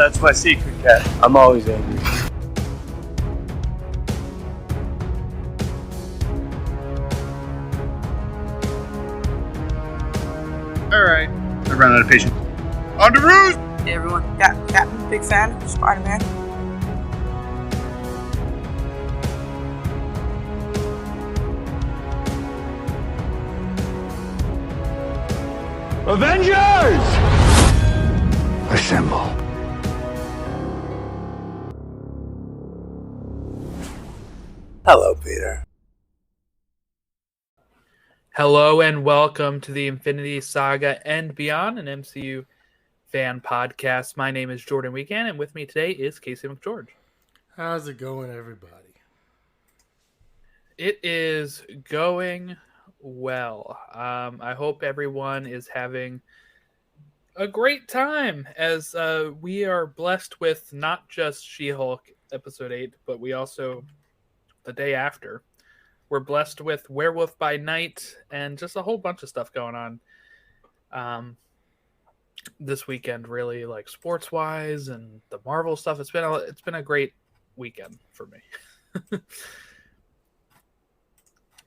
That's my secret, cat. I'm always angry. Alright. I ran out of patience. On the roost! Hey everyone, Captain, big fan of Spider-Man. Avengers! Assemble. Hello, Peter. Hello and welcome to the Infinity Saga and Beyond, an MCU fan podcast. My name is Jordan Weekend, and with me today is Casey McGeorge. How's it going, everybody? It is going well. I hope everyone is having a great time as we are blessed with not just She-Hulk episode 8, but we also, the day after, we're blessed with Werewolf by Night and just a whole bunch of stuff going on this weekend, really, like sports-wise and the Marvel stuff. It's been a great weekend for me.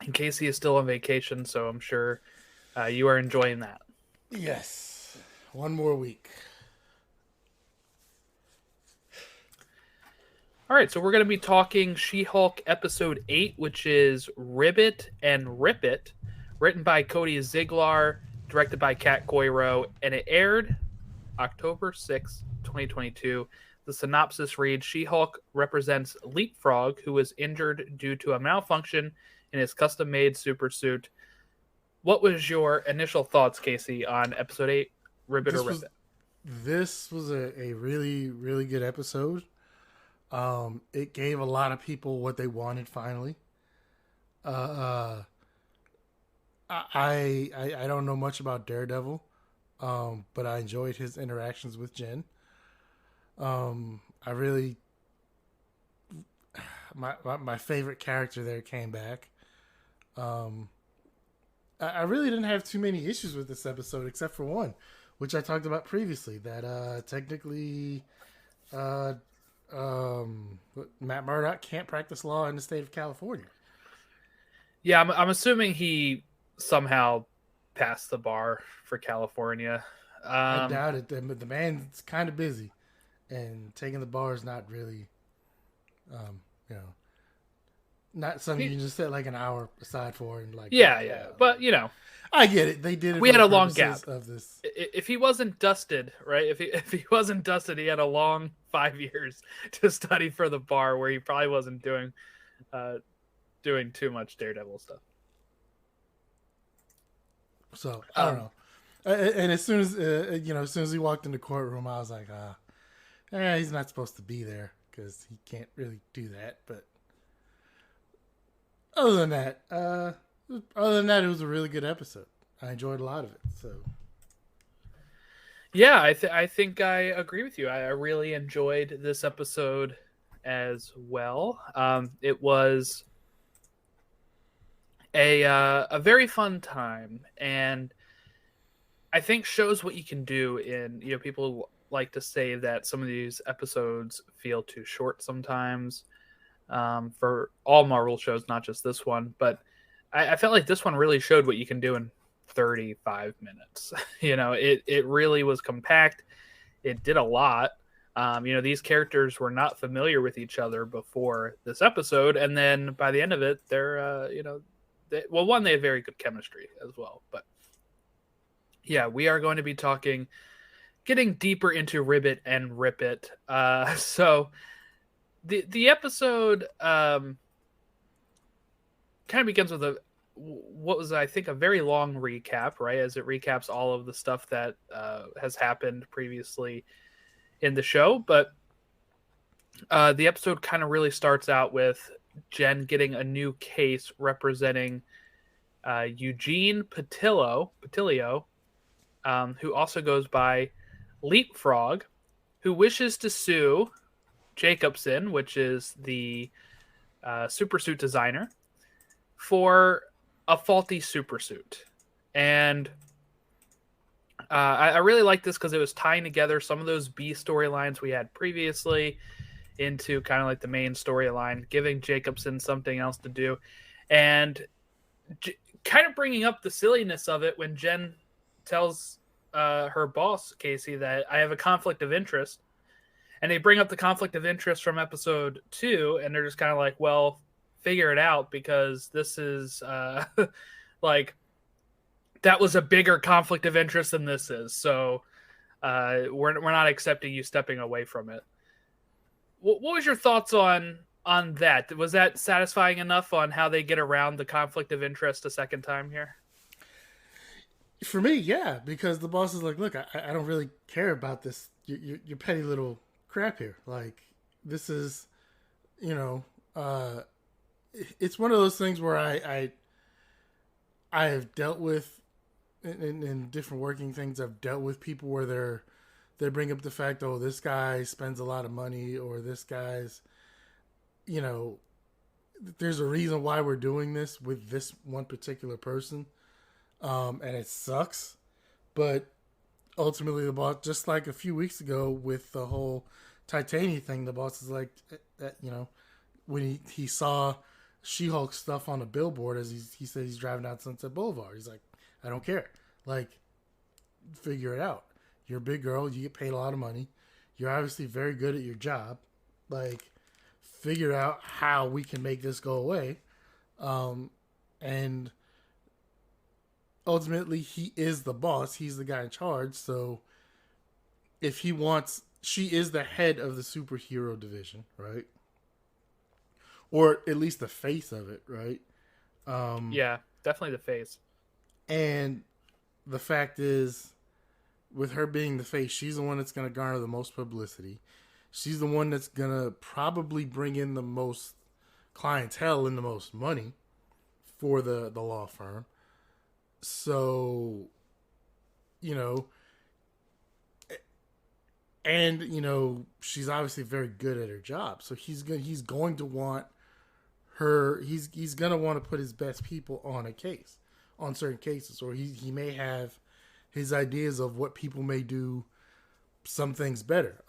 And Casey is still on vacation, so I'm sure you are enjoying that. Yes. One more week. All right, so we're going to be talking She-Hulk episode 8, which is Ribbit and Rip It, written by Cody Ziglar, directed by Coiro, and it aired October 6, 2022. The synopsis reads, She-Hulk represents Leapfrog, who was injured due to a malfunction in his custom-made supersuit. What was your initial thoughts, Casey, on episode 8, Ribbit or Rip It? This was a really, really good episode. It gave a lot of people what they wanted finally. I don't know much about Daredevil, but I enjoyed his interactions with Jen. My favorite character there came back. I really didn't have too many issues with this episode except for one, which I talked about previously, that technically Matt Murdock can't practice law in the state of California. Yeah, I'm assuming he somehow passed the bar for California. I doubt it. The man's kind of busy, and taking the bar is not really, not something you can just set like an hour aside for. And like, yeah. But I get it. They did it. We for had the a long purposes gap of this. If he wasn't dusted, right? If he wasn't dusted, he had a long 5 years to study for the bar, where he probably wasn't doing too much Daredevil stuff. So I don't know. And as soon as he walked in the courtroom, I was like, he's not supposed to be there because he can't really do that. But other than that, it was a really good episode. I enjoyed a lot of it. So yeah, I think I agree with you. I really enjoyed this episode as well. It was a very fun time, and I think shows what you can do in, people like to say that some of these episodes feel too short sometimes, for all Marvel shows, not just this one, but I felt like this one really showed what you can do in 35 minutes. It really was compact. It did a lot. These characters were not familiar with each other before this episode, and then by the end of it, they're they had very good chemistry as well. But yeah, we are going to be getting deeper into Ribbit and Rip It. So the episode kind of begins with what was, I think, a very long recap, right? As it recaps all of the stuff that has happened previously in the show. But the episode kind of really starts out with Jen getting a new case representing Eugene Patilio, who also goes by Leapfrog, who wishes to sue Jacobson, which is the supersuit designer, for a faulty supersuit. And I really like this because it was tying together some of those B storylines we had previously into kind of like the main storyline, giving Jacobson something else to do, and kind of bringing up the silliness of it when Jen tells her boss, Casey, that I have a conflict of interest. And they bring up the conflict of interest from episode 2, and they're just kind of like, well, figure it out, because this is like, that was a bigger conflict of interest than this is. So we're not accepting you stepping away from it. What was your thoughts on that? Was that satisfying enough on how they get around the conflict of interest a second time here? For me, yeah, because the boss is like, look, I don't really care about this. Your petty little crap here. Like, this is, it's one of those things where I have dealt with in different working things. I've dealt with people where they bring up the fact, oh, this guy spends a lot of money, or this guy's, there's a reason why we're doing this with this one particular person, and it sucks. But ultimately, the boss, just like a few weeks ago with the whole Titania thing, the boss is like, when he saw She-Hulk stuff on a billboard, as he said he's driving down Sunset Boulevard, he's like, I don't care. Like, figure it out. You're a big girl. You get paid a lot of money. You're obviously very good at your job. Like, figure out how we can make this go away. And ultimately, he is the boss. He's the guy in charge. So if he wants, she is the head of the superhero division, right? Or at least the face of it, right? Yeah, definitely the face. And the fact is, with her being the face, she's the one that's going to garner the most publicity. She's the one that's going to probably bring in the most clientele and the most money for the law firm. So, and, she's obviously very good at her job. So he's going to want her, he's going to want to put his best people on certain cases, or he may have his ideas of what people may do some things better.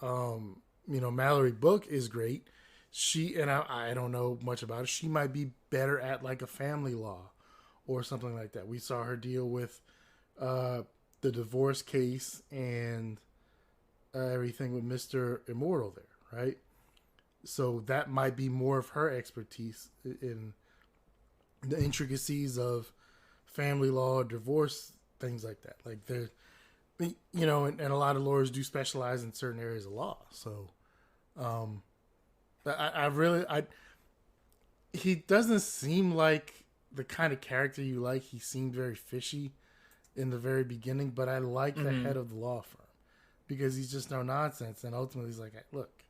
Mallory Book is great. She, and I don't know much about it, she might be better at like a family law or something like that. We saw her deal with the divorce case and everything with Mr. Immortal there, right? So that might be more of her expertise in the intricacies of family law, divorce, things like that. Like, there, and a lot of lawyers do specialize in certain areas of law. So, he doesn't seem like the kind of character you like. He seemed very fishy in the very beginning, but I like the head of the law firm because he's just no nonsense. And ultimately he's like, hey, look,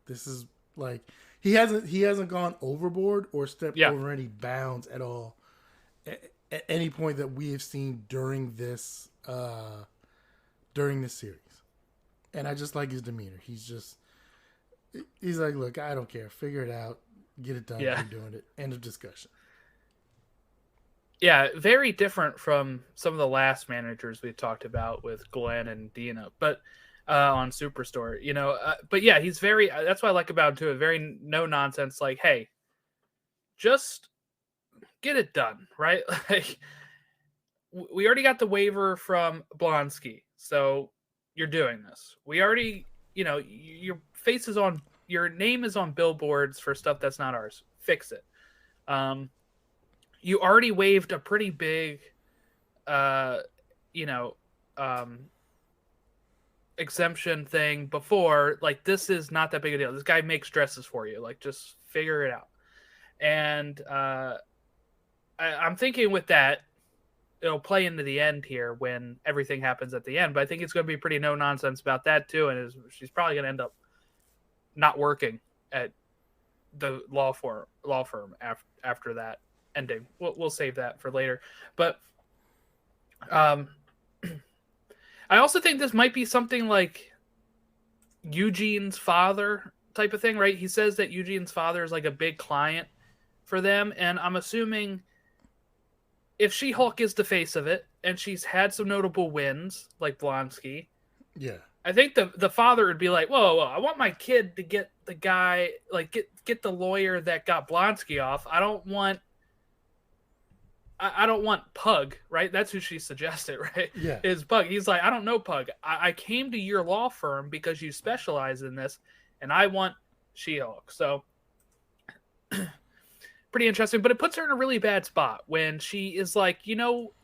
this is like, he hasn't gone overboard or stepped over any bounds at all at any point that we have seen during this series. And I just like his demeanor. He's like, look, I don't care. Figure it out. Get it done. Yeah. You're doing it. End of discussion. Yeah, very different from some of the last managers we've talked about with Glenn and Dina, but on Superstore, but yeah, he's very, that's what I like about him too. Very no nonsense. Like, hey, just get it done, right? Like, we already got the waiver from Blonsky, so you're doing this. We already, your face is on, your name is on billboards for stuff that's not ours. Fix it. You already waived a pretty big, exemption thing before. Like, this is not that big a deal. This guy makes dresses for you. Like, just figure it out. And I'm thinking with that, it'll play into the end here when everything happens at the end. But I think it's going to be pretty no nonsense about that too. And she's probably going to end up not working at the law firm after that ending. We'll save that for later. But I also think this might be something like Eugene's father type of thing, right? He says that Eugene's father is like a big client for them, and I'm assuming if She-Hulk is the face of it and she's had some notable wins, like Blonsky. Yeah. I think the father would be like, whoa, I want my kid to get the guy, like get the lawyer that got Blonsky off. I don't want Pug, right? That's who she suggested, right? Yeah. Is Pug. He's like, I don't know, Pug. I came to your law firm because you specialize in this, and I want She-Hulk. So, pretty interesting. But it puts her in a really bad spot when she is like,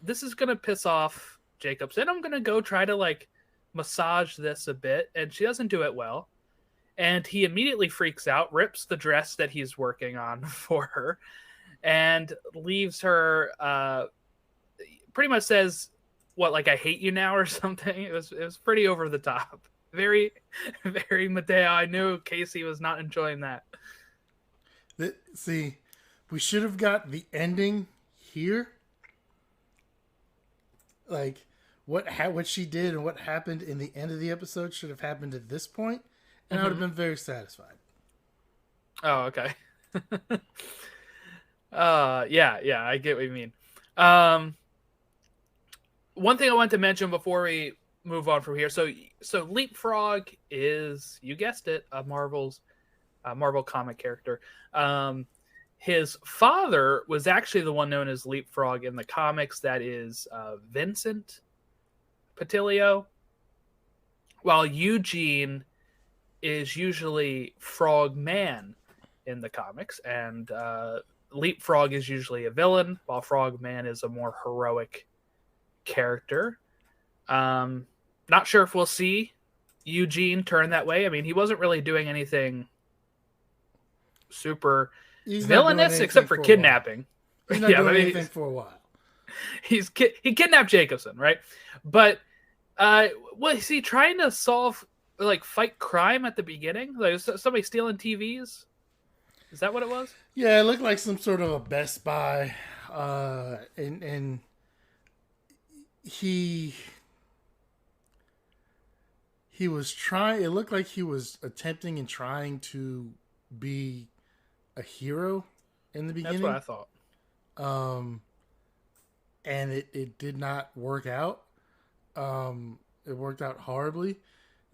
this is going to piss off Jacobson. I'm going to go try to, like, massage this a bit. And she doesn't do it well. And he immediately freaks out, rips the dress that he's working on for her, and leaves her, pretty much says, what, like, I hate you now or something? It was pretty over the top. Very, very Mateo. I knew Casey was not enjoying that. See, we should have got the ending here. Like, what she did and what happened in the end of the episode should have happened at this point, and I would have been very satisfied. Oh, okay. Yeah, I get what you mean. One thing I want to mention before we move on from here. So Leapfrog is, you guessed it, a Marvel comic character. His father was actually the one known as Leapfrog in the comics. That is Vincent Patilio, while Eugene is usually Frogman in the comics, and Leapfrog is usually a villain, while Frogman is a more heroic character. Not sure if we'll see Eugene turn that way. I mean, he wasn't really doing anything super villainous except for kidnapping. He's not doing anything for a while. He kidnapped Jacobson, right? But was he trying to fight crime at the beginning? Like, was somebody stealing TVs? Is that what it was? Yeah, it looked like some sort of a Best Buy, and he was trying. It looked like he was attempting and trying to be a hero in the beginning. That's what I thought. And it did not work out. It worked out horribly,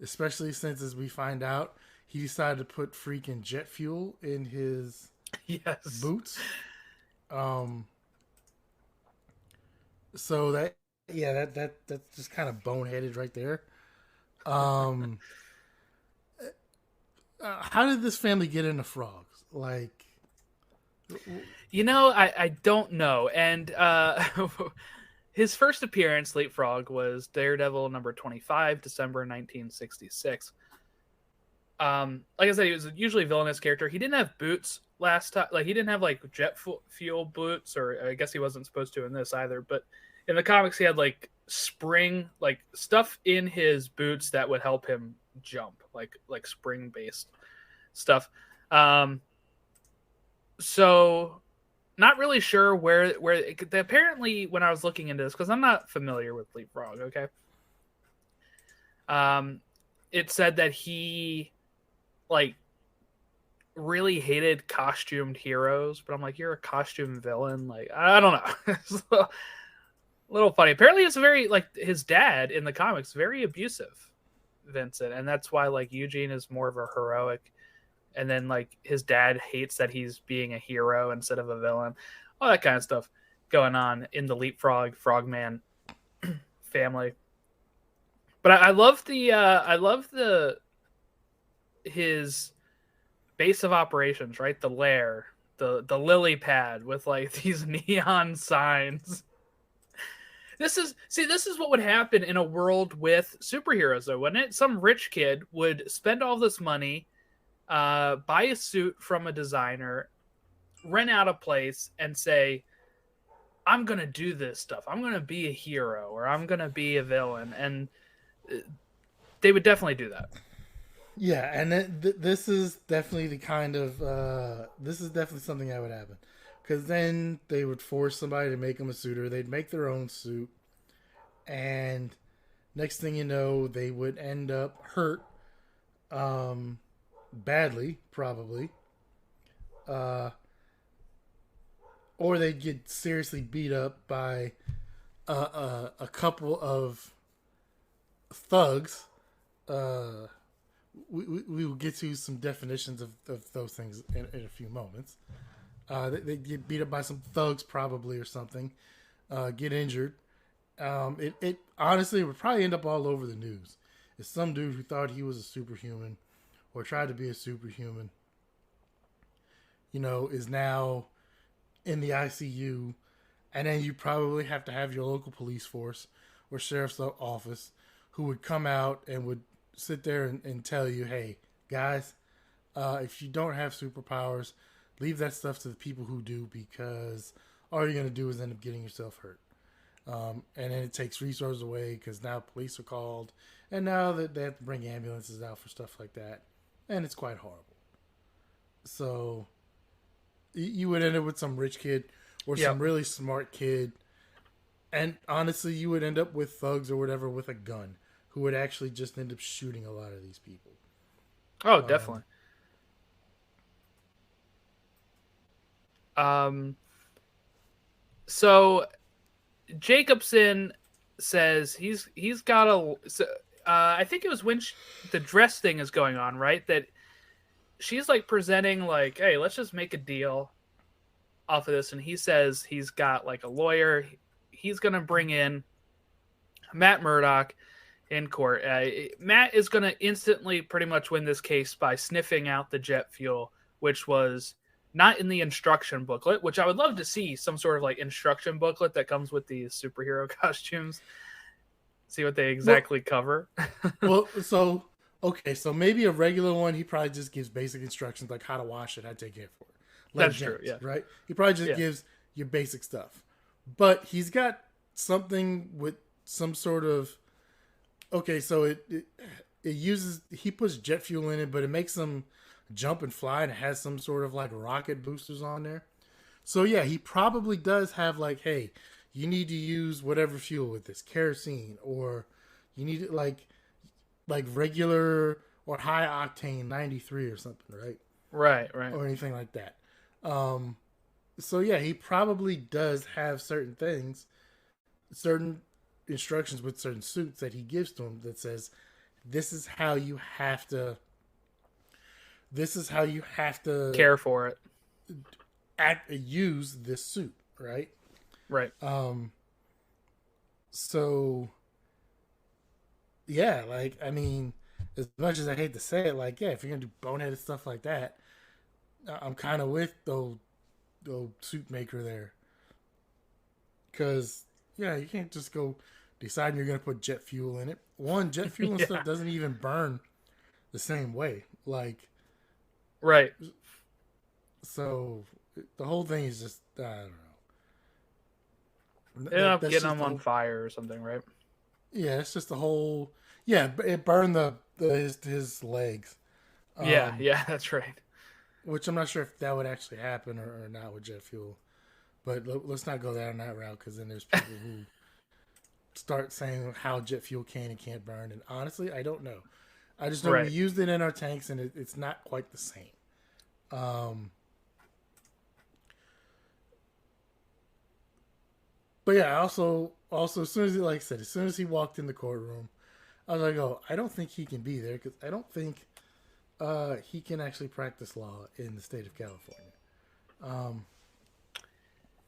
especially since, as we find out, he decided to put freaking jet fuel in his boots. So that's just kind of boneheaded right there. How did this family get into frogs? Like, I don't know. And his first appearance, Leapfrog, was Daredevil number 25, December 1966. Like I said, he was usually a villainous character. He didn't have boots last time. Like, he didn't have like jet fuel boots, or I guess he wasn't supposed to in this either. But in the comics, he had like spring, like stuff in his boots that would help him jump, like spring based stuff. So not really sure where apparently when I was looking into this, because I'm not familiar with Leapfrog, okay. It said that he like really hated costumed heroes, but I'm like, you're a costume villain. Like, I don't know. It's a little funny. Apparently it's very, like, his dad in the comics, very abusive, Vincent. And that's why, like, Eugene is more of a heroic. And then, like, his dad hates that he's being a hero instead of a villain. All that kind of stuff going on in the Leapfrog, Frogman family. But I love his base of operations, right? The lair, the lily pad with like these neon signs. This is what would happen in a world with superheroes, though, wouldn't it? Some rich kid would spend all this money, buy a suit from a designer, rent out a place, and say, I'm going to do this stuff. I'm going to be a hero, or I'm going to be a villain. And they would definitely do that. Yeah, and this is definitely the kind of this is definitely something that would happen, because then they would force somebody to make them a suit, or they'd make their own suit, and next thing you know, they would end up hurt, badly probably, or they'd get seriously beat up by a couple of thugs. We will get to some definitions of those things in a few moments. They get beat up by some thugs probably or something, get injured. It honestly would probably end up all over the news. It's some dude who thought he was a superhuman or tried to be a superhuman, is now in the ICU. And then you probably have to have your local police force or sheriff's office who would come out and would sit there and tell you, hey, guys, if you don't have superpowers, leave that stuff to the people who do, because all you're going to do is end up getting yourself hurt. And then it takes resources away because now police are called, and now that they have to bring ambulances out for stuff like that. And it's quite horrible. So you would end up with some rich kid or some really smart kid. And honestly, you would end up with thugs or whatever with a gun who would actually just end up shooting a lot of these people. Oh, definitely. So Jacobson says he's got a. I think it was when the dress thing is going on, right? That she's like presenting like, hey, let's just make a deal off of this. And he says he's got like a lawyer. He's going to bring in Matt Murdock in court. Matt is going to instantly pretty much win this case by sniffing out the jet fuel, which was not in the instruction booklet, which I would love to see some sort of like instruction booklet that comes with these superhero costumes. See what they exactly cover. So maybe a regular one, he probably just gives basic instructions like how to wash it, how to take care for it. That's true, yeah. Right? He probably just gives your basic stuff. But he's got something with some sort of... Okay, so it uses... He puts jet fuel in it, but it makes them jump and fly, and it has some sort of like rocket boosters on there. So yeah, he probably does have like, hey, you need to use whatever fuel with this, kerosene, or you need like regular or high octane 93 or something, right? Right. Or anything like that. So yeah, he probably does have certain things, certain instructions with certain suits that he gives to him that says, this is how you have to care for it. Use this suit, right? Right. So yeah, like, I mean, as much as I hate to say it, like, yeah, if you're gonna do boneheaded stuff like that, I'm kind of with the suit maker there. Because, yeah, you can't just go deciding you're going to put jet fuel in it. One, jet fuel and stuff doesn't even burn the same way. Like, right. So, the whole thing is just, I don't know. Ended up getting them on fire or something, right? Yeah, it's just the whole... Yeah, it burned his legs. Yeah, that's right. Which I'm not sure if that would actually happen or not with jet fuel. But let's not go down that route, because then there's people who start saying how jet fuel can and can't burn. And honestly, I don't know. I just know we used it in our tanks, and it's not quite the same. But yeah, also as soon as he, like I said, as soon as he walked in the courtroom, I was like, oh, I don't think he can be there, because I don't think he can actually practice law in the state of California.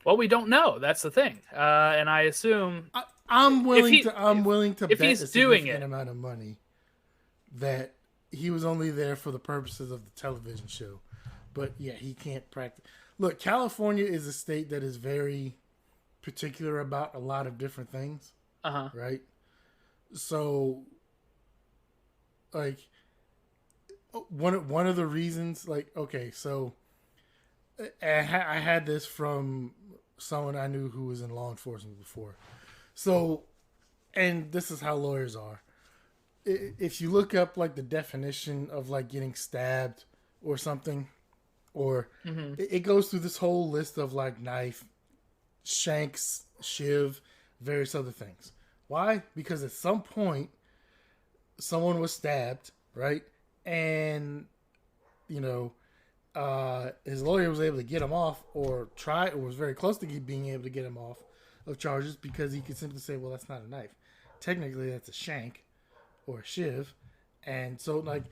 Well, we don't know. That's the thing, and I assume I'm willing to if bet he's a doing significant it amount of money that he was only there for the purposes of the television show. But yeah, he can't practice. Look, California is a state that is very particular about a lot of different things. Right? So, like, one of the reasons, like, okay, so I had this from someone I knew who was in law enforcement before. So, and this is how lawyers are. If you look up like the definition of like getting stabbed or something, or it goes through this whole list of like knife, shanks, shiv, various other things. Why? Because at some point someone was stabbed, right? And his lawyer was able to get him off, or was very close to being able to get him off of charges because he could simply say, well, that's not a knife. Technically, that's a shank or a shiv. And so, like,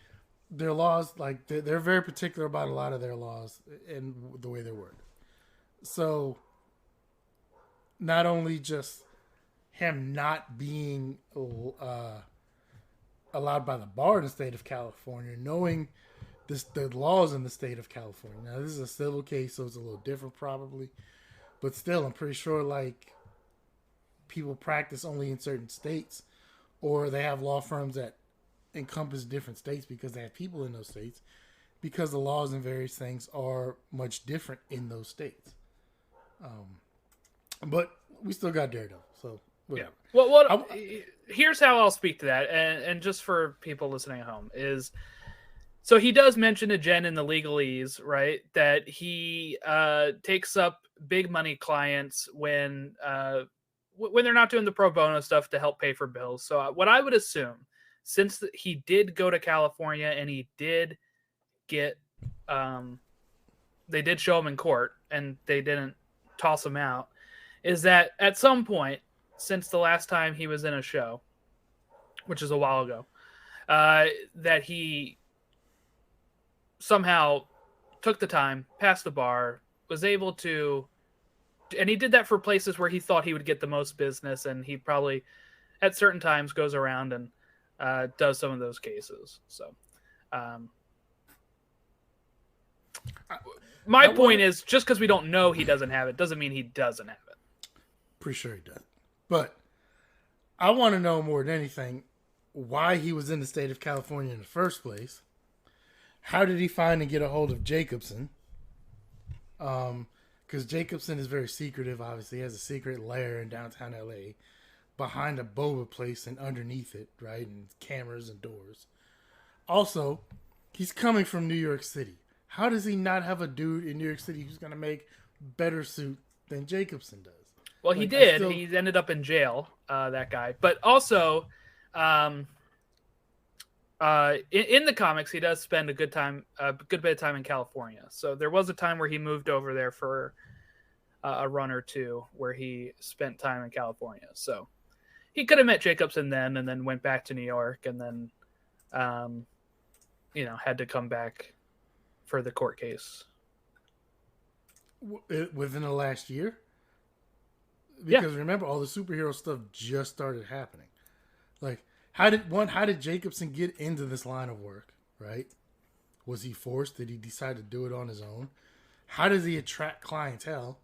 their laws, like, they're very particular about a lot of their laws and the way they're worded. So, not only just him not being allowed by the bar in the state of California, knowing the laws in the state of California. Now, this is a civil case, so it's a little different probably. But still, I'm pretty sure, like, people practice only in certain states, or they have law firms that encompass different states because they have people in those states, because the laws and various things are much different in those states. But we still got Daredevil, so whatever. Yeah. Well, here's how I'll speak to that, and just for people listening at home is, so he does mention to Jen in the legalese, right, that he takes up big money clients when they're not doing the pro bono stuff to help pay for bills. So what I would assume, since he did go to California and he did get, they did show him in court and they didn't toss him out, is that at some point, since the last time he was in a show, which is a while ago, that he somehow took the time, passed the bar, was able to, and he did that for places where he thought he would get the most business, and he probably at certain times goes around and does some of those cases. So my point is, just because we don't know he doesn't have it doesn't mean he doesn't have it. Pretty sure he does. But I want to know more than anything why he was in the state of California in the first place. How did he find and get a hold of Jacobson? Because Jacobson is very secretive, obviously. He has a secret lair in downtown LA behind a boba place and underneath it, right? And cameras and doors. Also, he's coming from New York City. How does he not have a dude in New York City who's going to make better suit than Jacobson does? Well, he did. He ended up in jail, that guy. But also, in the comics, he does spend a good bit of time in California. So there was a time where he moved over there for a run or two, where he spent time in California. So he could have met Jacobson then, and then went back to New York, and then, had to come back for the court case. Within the last year? Because remember, all the superhero stuff just started happening. Like, how did Jacobson get into this line of work, right? Was he forced? Did he decide to do it on his own? How does he attract clientele?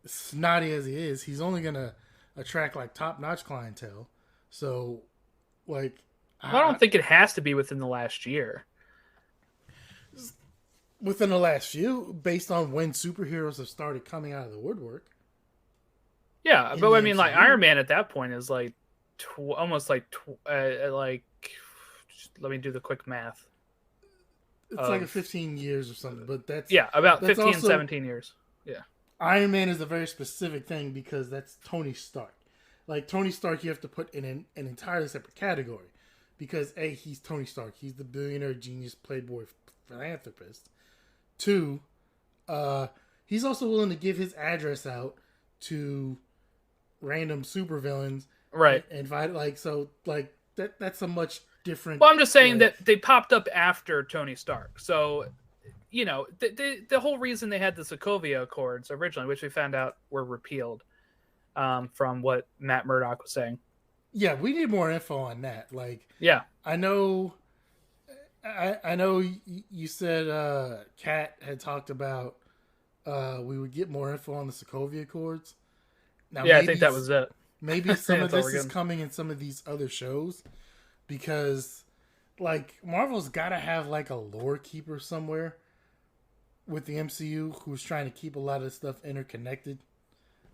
Snotty as he is, he's only going to attract, like, top-notch clientele. So, like... I don't think it has to be within the last year. Within the last few, based on when superheroes have started coming out of the woodwork. Yeah, but I mean, like, Iron Man at that point is like almost like let me do the quick math. It's like a 15 years or something, but that's about 15, also, 17 years. Yeah, Iron Man is a very specific thing because that's Tony Stark. Like, Tony Stark, you have to put in an entirely separate category because A, he's Tony Stark. He's the billionaire, genius, playboy, philanthropist. 2, he's also willing to give his address out to random supervillains, right? And that's a much different. Well, I'm just saying that they popped up after Tony Stark, so the whole reason they had the Sokovia Accords originally, which we found out were repealed, from what Matt Murdock was saying. Yeah, we need more info on that. Like, yeah, I know you said Kat had talked about we would get more info on the Sokovia Accords. Now, yeah, I think that was it. Maybe some of this is coming in some of these other shows because, like, Marvel's got to have, like, a lore keeper somewhere with the MCU who's trying to keep a lot of stuff interconnected.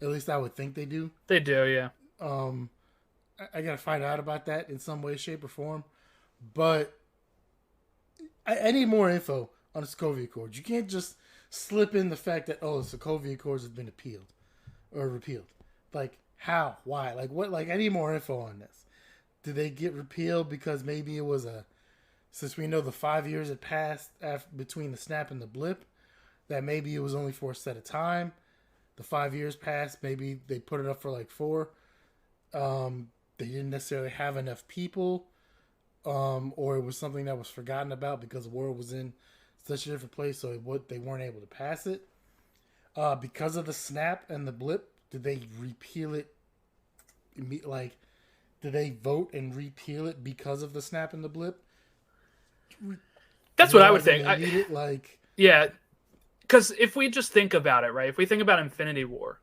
At least I would think they do. They do, yeah. I got to find out about that in some way, shape, or form. But I need more info on the Sokovia Accords. You can't just slip in the fact that, the Sokovia Accords have been repealed. Like, how? Why? Like, what? Like, I need more info on this. Did they get repealed because maybe it was since we know the 5 years had passed between the snap and the blip, that maybe it was only for a set of time? the 5 years passed. Maybe they put it up for like 4. They didn't necessarily have enough people, or it was something that was forgotten about because the world was in such a different place, so they weren't able to pass it. Because of the snap and the blip, did they repeal it? Like, did they vote and repeal it because of the snap and the blip? That's what I would think. Yeah, because if we just think about it, right? If we think about Infinity War,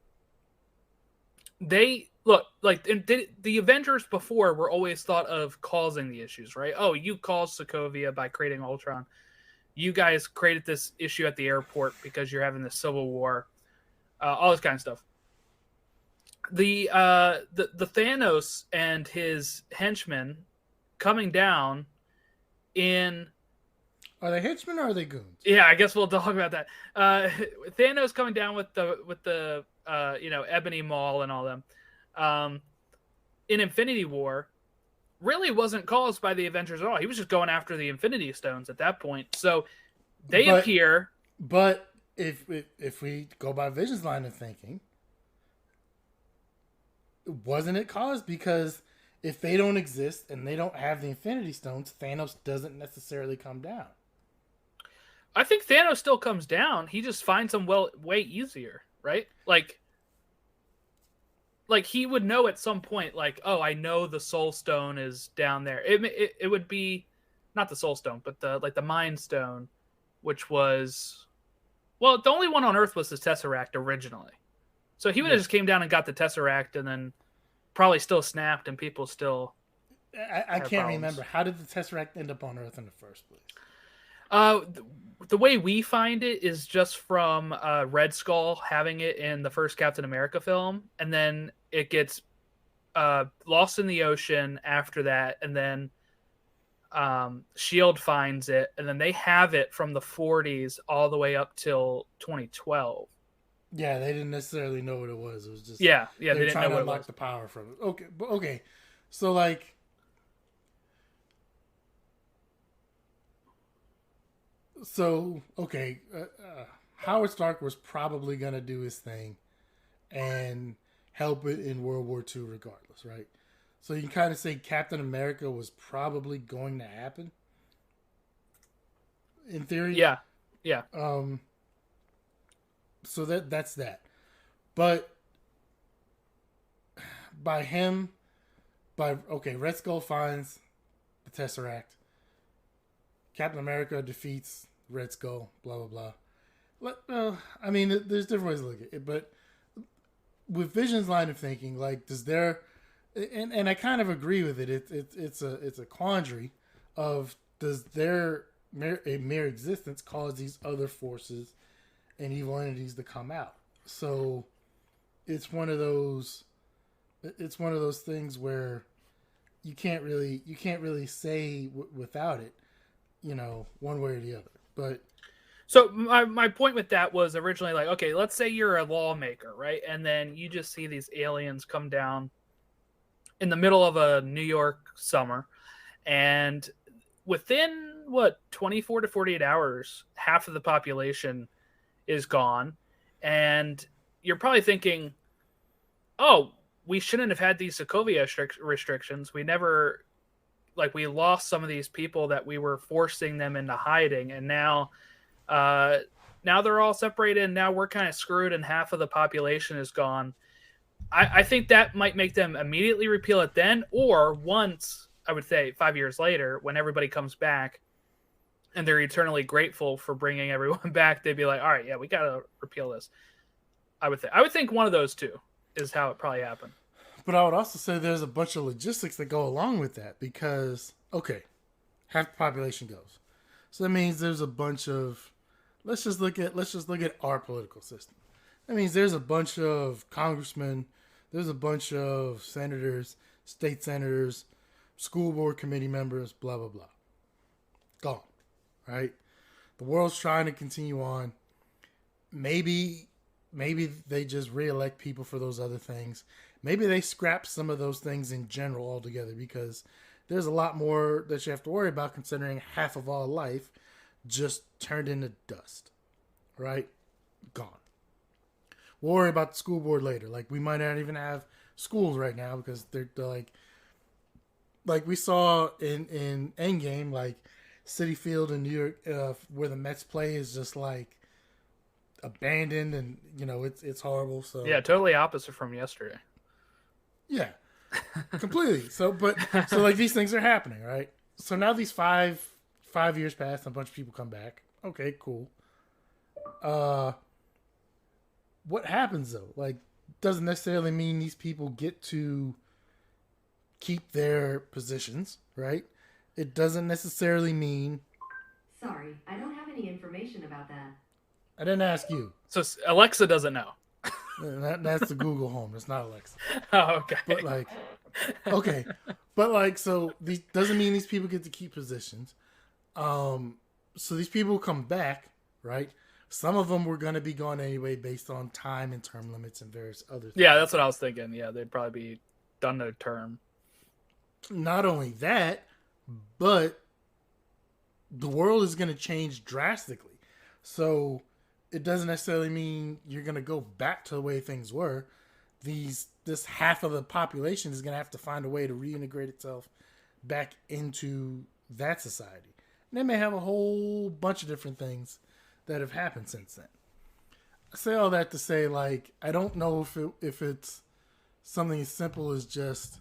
they look like the Avengers before were always thought of causing the issues, right? Oh, you caused Sokovia by creating Ultron. You guys created this issue at the airport because you're having the Civil War, all this kind of stuff. The Thanos and his henchmen coming down in. Are they henchmen or are they goons? Yeah, I guess we'll talk about that. Thanos coming down with the Ebony Maul and all them in Infinity War really wasn't caused by the Avengers at all. He was just going after the Infinity Stones at that point. So they appear. But if we go by Vision's line of thinking, wasn't it caused because if they don't exist and they don't have the Infinity Stones, Thanos doesn't necessarily come down? I think Thanos still comes down. He just finds them way easier, right? Like he would know at some point, like, oh, I know the Soul Stone is down there. It would be not the Soul Stone, but the Mind Stone, which was, well, the only one on Earth was the Tesseract originally. So he would have just came down and got the Tesseract, and then probably still snapped, and people still. I can't remember. How did the Tesseract end up on Earth in the first place? The way we find it is just from Red Skull having it in the first Captain America film, and then it gets lost in the ocean after that, and then SHIELD finds it, and then they have it from the 40s all the way up till 2012. Yeah, they didn't necessarily know what it was. It was just they were didn't trying know to what unlock the power from it. Okay, so like. Howard Stark was probably going to do his thing and help it in World War II regardless, right? So you can kind of say Captain America was probably going to happen in theory. Yeah. So that's that. But Red Skull finds the Tesseract. Captain America defeats Red Skull, blah, blah, blah. I mean, there's different ways to look at it, but with Vision's line of thinking, like, does there, and I kind of agree with it. It's a quandary of, does their mere existence cause these other forces and evil entities to come out? So it's one of those things where you can't really say without it, one way or the other. But so my point with that was originally like, okay, let's say you're a lawmaker, right? And then you just see these aliens come down in the middle of a New York summer, and within 24 to 48 hours, half of the population is gone, and you're probably thinking, oh, we shouldn't have had these Sokovia restrictions. We lost some of these people that we were forcing them into hiding, and now they're all separated, and now we're kind of screwed, and half of the population is gone. I think that might make them immediately repeal it then, or once, I would say 5 years later, when everybody comes back and they're eternally grateful for bringing everyone back, they'd be like, all right, yeah, we got to repeal this. I would think one of those two is how it probably happened. But I would also say there's a bunch of logistics that go along with that because, okay, half the population goes. So that means there's a bunch of, let's just look at our political system. That means there's a bunch of congressmen, there's a bunch of senators, state senators, school board committee members, blah, blah, blah. Gone, right? The world's trying to continue on. Maybe they just reelect people for those other things. Maybe they scrap some of those things in general altogether because there's a lot more that you have to worry about considering half of all life just turned into dust, right? Gone. we'll worry about the school board later. Like, we might not even have schools right now because they're like we saw in Endgame, like Citi Field in New York, where the Mets play is just like abandoned, and it's horrible. So Yeah, totally opposite from yesterday. yeah, completely. So like these things are happening, right? So now these five years pass, and a bunch of people come back. Okay, cool. What happens though? Like, doesn't necessarily mean these people get to keep their positions, right? It doesn't necessarily mean. Sorry, I don't have any information about that. I didn't ask you. So Alexa doesn't know. That's the Google Home. It's not Alexa. Oh, okay. But okay. But so these doesn't mean these people get to keep positions. So these people come back, right? Some of them were going to be gone anyway based on time and term limits and various other things. Yeah, that's what I was thinking. Yeah, they'd probably be done their term. Not only that, but the world is going to change drastically. So it doesn't necessarily mean you're going to go back to the way things were. This half of the population is going to have to find a way to reintegrate itself back into that society. And they may have a whole bunch of different things that have happened since then. I say all that to say, like, I don't know if it's something as simple as just,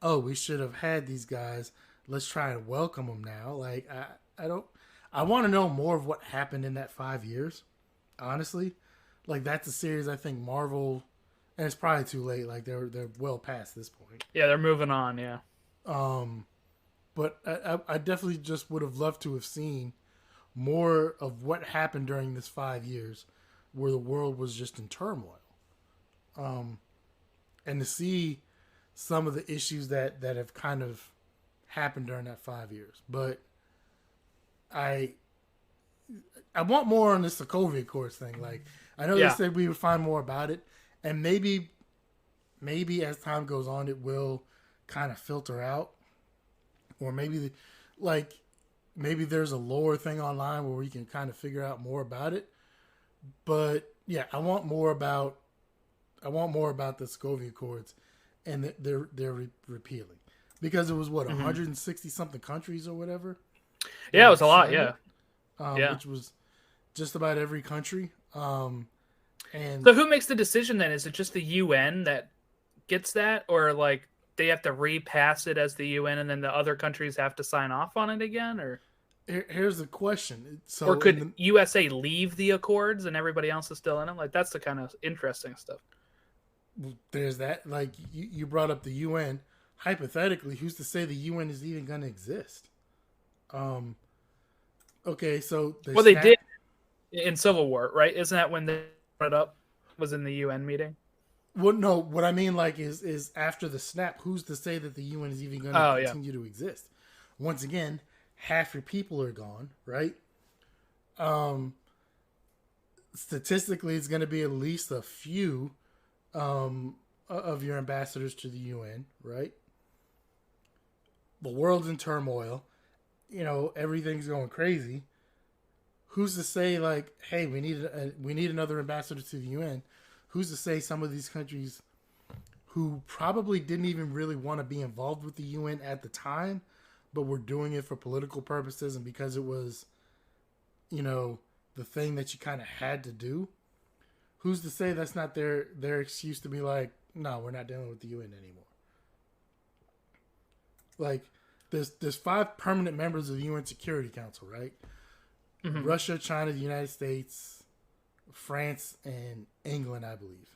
oh, we should have had these guys. Let's try and welcome them now. Like, I want to know more of what happened in that 5 years. Honestly, like, that's a series I think Marvel, and it's probably too late. Like, they're well past this point. Yeah, they're moving on. Yeah. But I definitely just would have loved to have seen more of what happened during this 5 years, where the world was just in turmoil, and to see some of the issues that have kind of happened during that 5 years. But I want more on the Sokovia Accords thing. Like, I know they said we would find more about it, and maybe as time goes on, it will kind of filter out, or maybe there's a lore thing online where we can kind of figure out more about it. But yeah, I want more about the Sokovia Accords and their repealing, because it was 160 something countries or whatever. Yeah, it was a lot. Yeah. Which was just about every country. And so who makes the decision then? Is it just the UN that gets that, or like they have to repass it as the UN and then the other countries have to sign off on it again? Or here's the question. So, or could USA leave the Accords and everybody else is still in them? Like, that's the kind of interesting stuff. There's that. Like, you brought up the UN. Hypothetically, who's to say the UN is even going to exist? Okay, so they did in Civil War, right? Isn't that when they brought it up? Was in the UN meeting? Well, no. What I mean, like, is after the snap, who's to say that the UN is even going to continue to exist? Once again, half your people are gone, right? Statistically, it's going to be at least a few of your ambassadors to the UN, right? The world's in turmoil. Everything's going crazy. Who's to say, like, hey, we need another ambassador to the UN? Who's to say some of these countries who probably didn't even really want to be involved with the UN at the time, but were doing it for political purposes and because it was, the thing that you kind of had to do? Who's to say that's not their excuse to be like, no, we're not dealing with the UN anymore? Like, there's 5 permanent members of the UN Security Council, right? Mm-hmm. Russia, China, the United States, France, and England, I believe.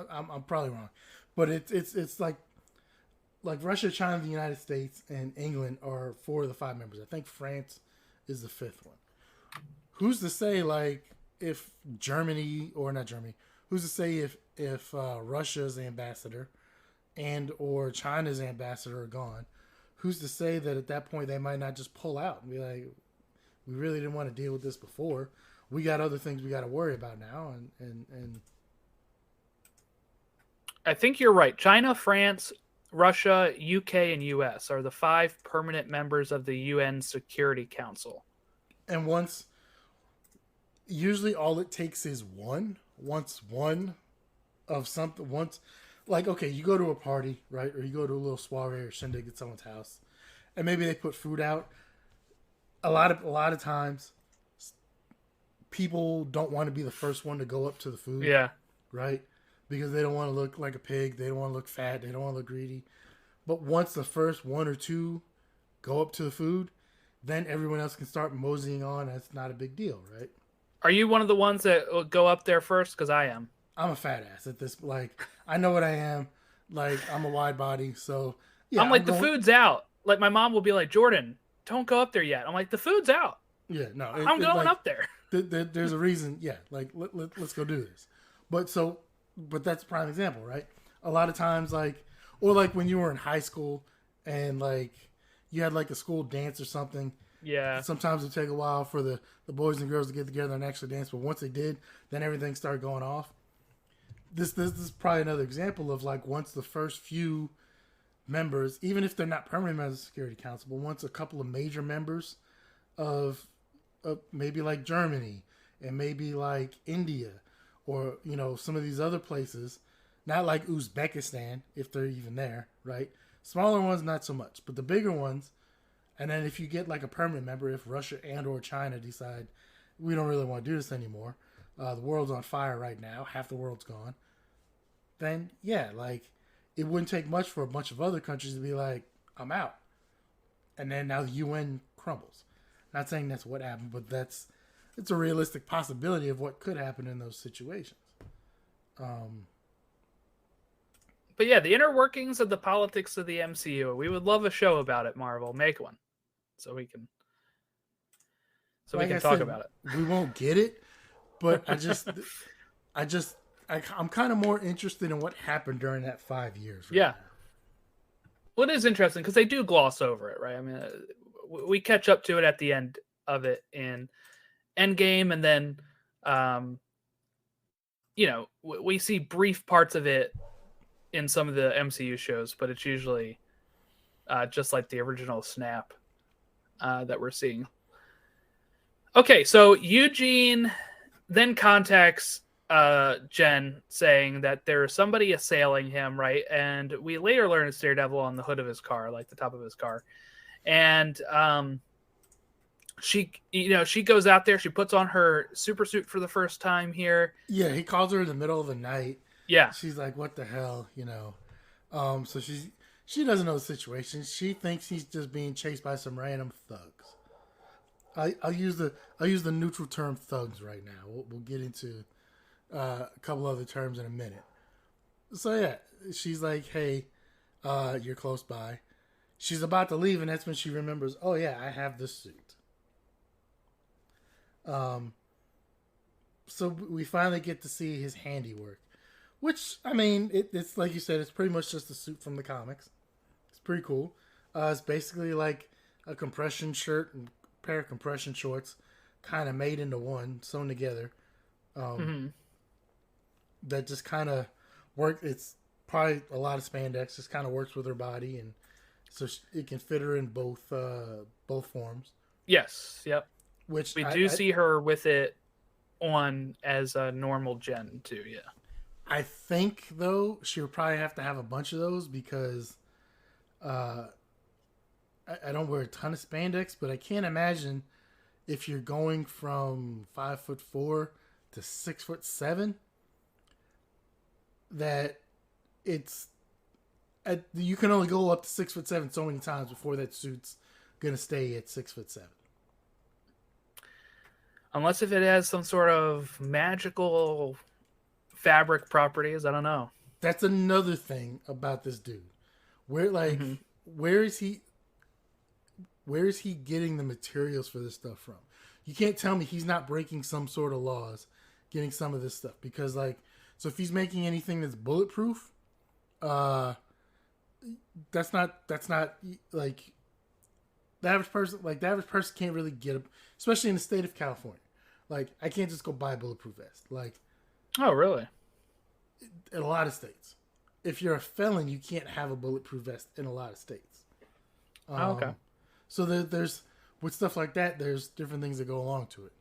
I'm probably wrong, but it's like Russia, China, the United States, and England are 4 of the 5 members. I think France is the 5th one. Who's to say, like, if Germany, or not Germany, who's to say if Russia's ambassador and or China's ambassador are gone? Who's to say that at that point they might not just pull out and be like, we really didn't want to deal with this before. We got other things we got to worry about now. And I think you're right. China, France, Russia, UK, and US are the 5 permanent members of the UN Security Council. And usually all it takes is one. Once one of something once, like, okay, you go to a party, right? Or you go to a little soiree or shindig at someone's house, and maybe they put food out. A lot of times, people don't want to be the first one to go up to the food. Yeah. Right? Because they don't want to look like a pig. They don't want to look fat. They don't want to look greedy. But once the first one or two go up to the food, then everyone else can start moseying on. It's not a big deal, right? Are you one of the ones that will go up there first? Because I am. I'm a fat ass at this. Like, I know what I am. Like, I'm a wide body. So, yeah. I'm like, the food's out. Like, my mom will be like, Jordan, don't go up there yet. I'm like, the food's out. Yeah, no. I'm going up there. There's a reason. Yeah, like, let's go do this. But that's a prime example, right? A lot of times, like, or like when you were in high school and like you had like a school dance or something. Yeah. Sometimes it take a while for the boys and girls to get together and actually dance, but once they did, then everything started going off. This is probably another example of like once the first few members, even if they're not permanent members of the Security Council, but once a couple of major members of maybe like Germany and maybe like India or, you know, some of these other places, not like Uzbekistan, if they're even there, right? Smaller ones, not so much, but the bigger ones. And then if you get like a permanent member, if Russia and or China decide we don't really want to do this anymore, the world's on fire right now, half the world's gone, then yeah, like it wouldn't take much for a bunch of other countries to be like, I'm out. And then now the UN crumbles. Not saying that's what happened, but it's a realistic possibility of what could happen in those situations. But yeah, the inner workings of the politics of the MCU. We would love a show about it, Marvel. Make one. So we can talk about it. We won't get it, but I'm kind of more interested in what happened during that 5 years. Right now. Well, it is interesting because they do gloss over it, right? I mean, we catch up to it at the end of it in Endgame, and then, we see brief parts of it in some of the MCU shows, but it's usually just like the original Snap that we're seeing. Okay, so Eugene then contacts Jen saying that there's somebody assailing him, right? And we later learn it's Daredevil on the hood of his car, like the top of his car. And she goes out there, she puts on her super suit for the first time here. Yeah, he calls her in the middle of the night. Yeah. She's like, what the hell, you know? So she doesn't know the situation. She thinks he's just being chased by some random thugs. I'll use the neutral term thugs right now. We'll get into a couple other terms in a minute. So yeah, she's like, hey, you're close by. She's about to leave, and that's when she remembers, oh yeah, I have this suit. So we finally get to see his handiwork. Which, I mean, it's like you said, it's pretty much just a suit from the comics. It's pretty cool. It's basically like a compression shirt and a pair of compression shorts kind of made into one, sewn together. That just kind of work. It's probably a lot of spandex. Just kind of works with her body, and so it can fit her in both forms. Yes. Yep. Which we do see her with it on as a normal Jen too. Yeah. I think though she would probably have to have a bunch of those because I don't wear a ton of spandex, but I can't imagine if you're going from 5'4" to 6'7" that you can only go up to 6'7" so many times before that suit's gonna stay at 6'7". Unless if it has some sort of magical fabric properties, I don't know. That's another thing about this dude. Where is he getting the materials for this stuff from? You can't tell me he's not breaking some sort of laws getting some of this stuff, because so if he's making anything that's bulletproof, that's not like the average person can't really get it, especially in the state of California. Like, I can't just go buy a bulletproof vest. Like, oh, really? In a lot of states, if you're a felon, you can't have a bulletproof vest in a lot of states. Okay. So there's with stuff like that, there's different things that go along to it.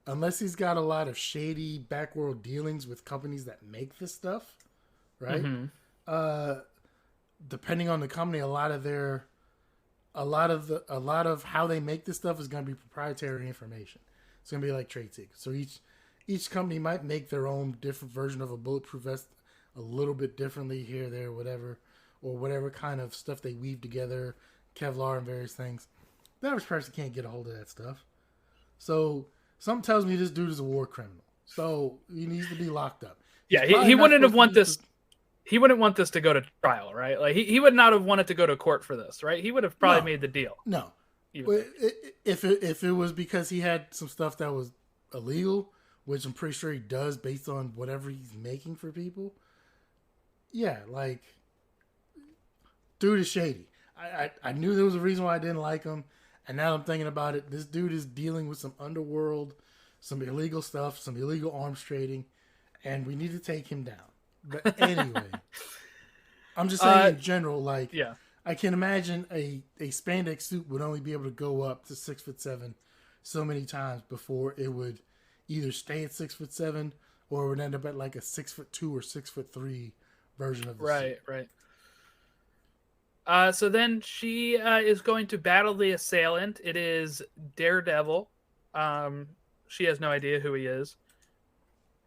unless he's got a lot of shady backworld dealings with companies that make this stuff, right? Mm-hmm. Depending on the company, a lot of how they make this stuff is going to be proprietary information. It's going to be like trade secrets. So each company might make their own different version of a bulletproof vest a little bit differently here, there, whatever, or whatever kind of stuff they weave together, Kevlar and various things. The average person can't get a hold of that stuff. So something tells me this dude is a war criminal. So he needs to be locked up. Yeah, he wouldn't have want this. He wouldn't want this to go to trial, right? Like he would not have wanted to go to court for this, right? He would have probably made the deal. No, if it was because he had some stuff that was illegal, which I'm pretty sure he does based on whatever he's making for people. Yeah, like, dude is shady. I knew there was a reason why I didn't like him, and now I'm thinking about it. This dude is dealing with some underworld, some illegal stuff, some illegal arms trading, and we need to take him down. But anyway, I'm just saying in general, like, yeah. I can imagine a spandex suit would only be able to go up to 6'7" so many times before it would either stay at 6'7" or it would end up at like a 6'2" or 6'3" version of the suit. Right. So then she is going to battle the assailant. It is Daredevil. She has no idea who he is.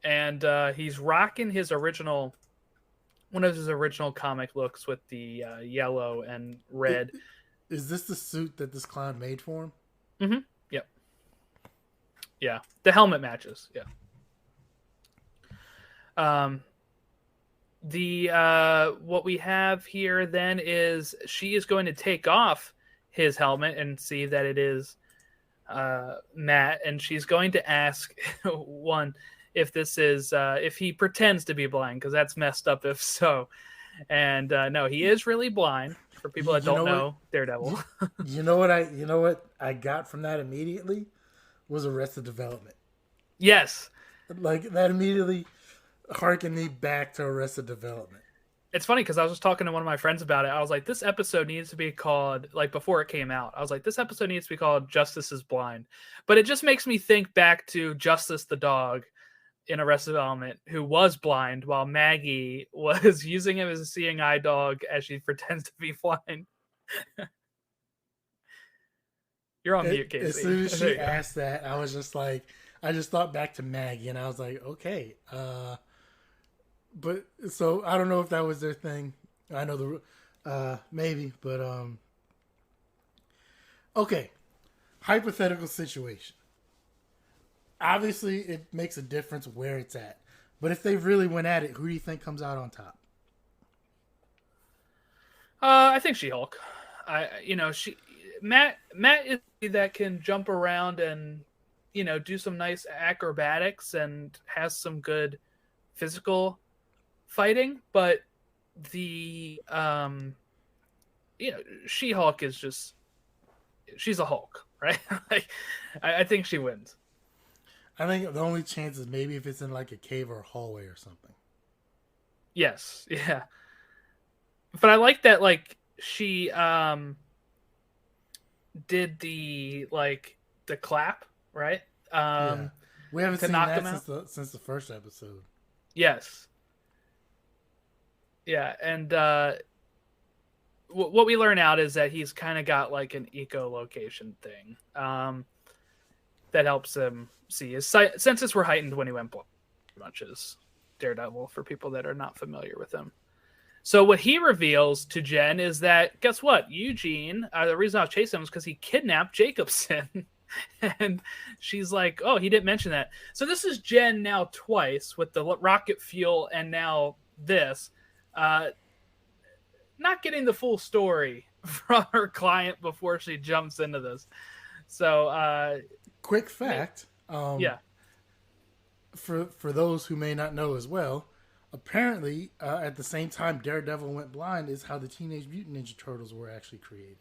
And he's rocking one of his original comic looks with the yellow and red. Is this the suit that this clown made for him? Mm-hmm. Yep. Yeah. The helmet matches. Yeah. What we have here then is she is going to take off his helmet and see that it is Matt, and she's going to ask if this is if he pretends to be blind, because that's messed up if so. And no, he is really blind, for people that don't know Daredevil. You know what I got from that immediately was Arrested Development. Yes. Like, that immediately harkened me back to Arrested Development. It's funny because I was just talking to one of my friends about it. I was like, this episode needs to be called, like, before it came out, I was like, this episode needs to be called Justice is Blind. But it just makes me think back to Justice the dog in Arrested Development, who was blind, while Maggie was using him as a seeing eye dog as she pretends to be blind. You're on mute, Casey. As soon as she asked that, I was just like, I just thought back to Maggie, and I was like, okay. But so I don't know if that was their thing. I know maybe, but okay. Hypothetical situation. Obviously, it makes a difference where it's at. But if they really went at it, who do you think comes out on top? I think She-Hulk. Matt is that can jump around and do some nice acrobatics and has some good physical fighting, but the She-Hulk is just, she's a Hulk, right? Like, I think she wins. I think the only chance is maybe if it's in like a cave or a hallway or something. Yes, yeah. But I like that, like, she did the clap, right? Yeah. We haven't seen that since the first episode. Yes. Yeah, and what we learn out is that he's kind of got like an echolocation thing that helps him see. His senses were heightened when he went blind, much as Daredevil, for people that are not familiar with him. So what he reveals to Jen is that, guess what? Eugene, the reason I was chasing him was because he kidnapped Jacobson. And she's like, oh, he didn't mention that. So this is Jen now twice with the rocket fuel and now this. Not getting the full story from her client before she jumps into this. So, quick fact. Yeah. For those who may not know as well, apparently at the same time Daredevil went blind is how the Teenage Mutant Ninja Turtles were actually created.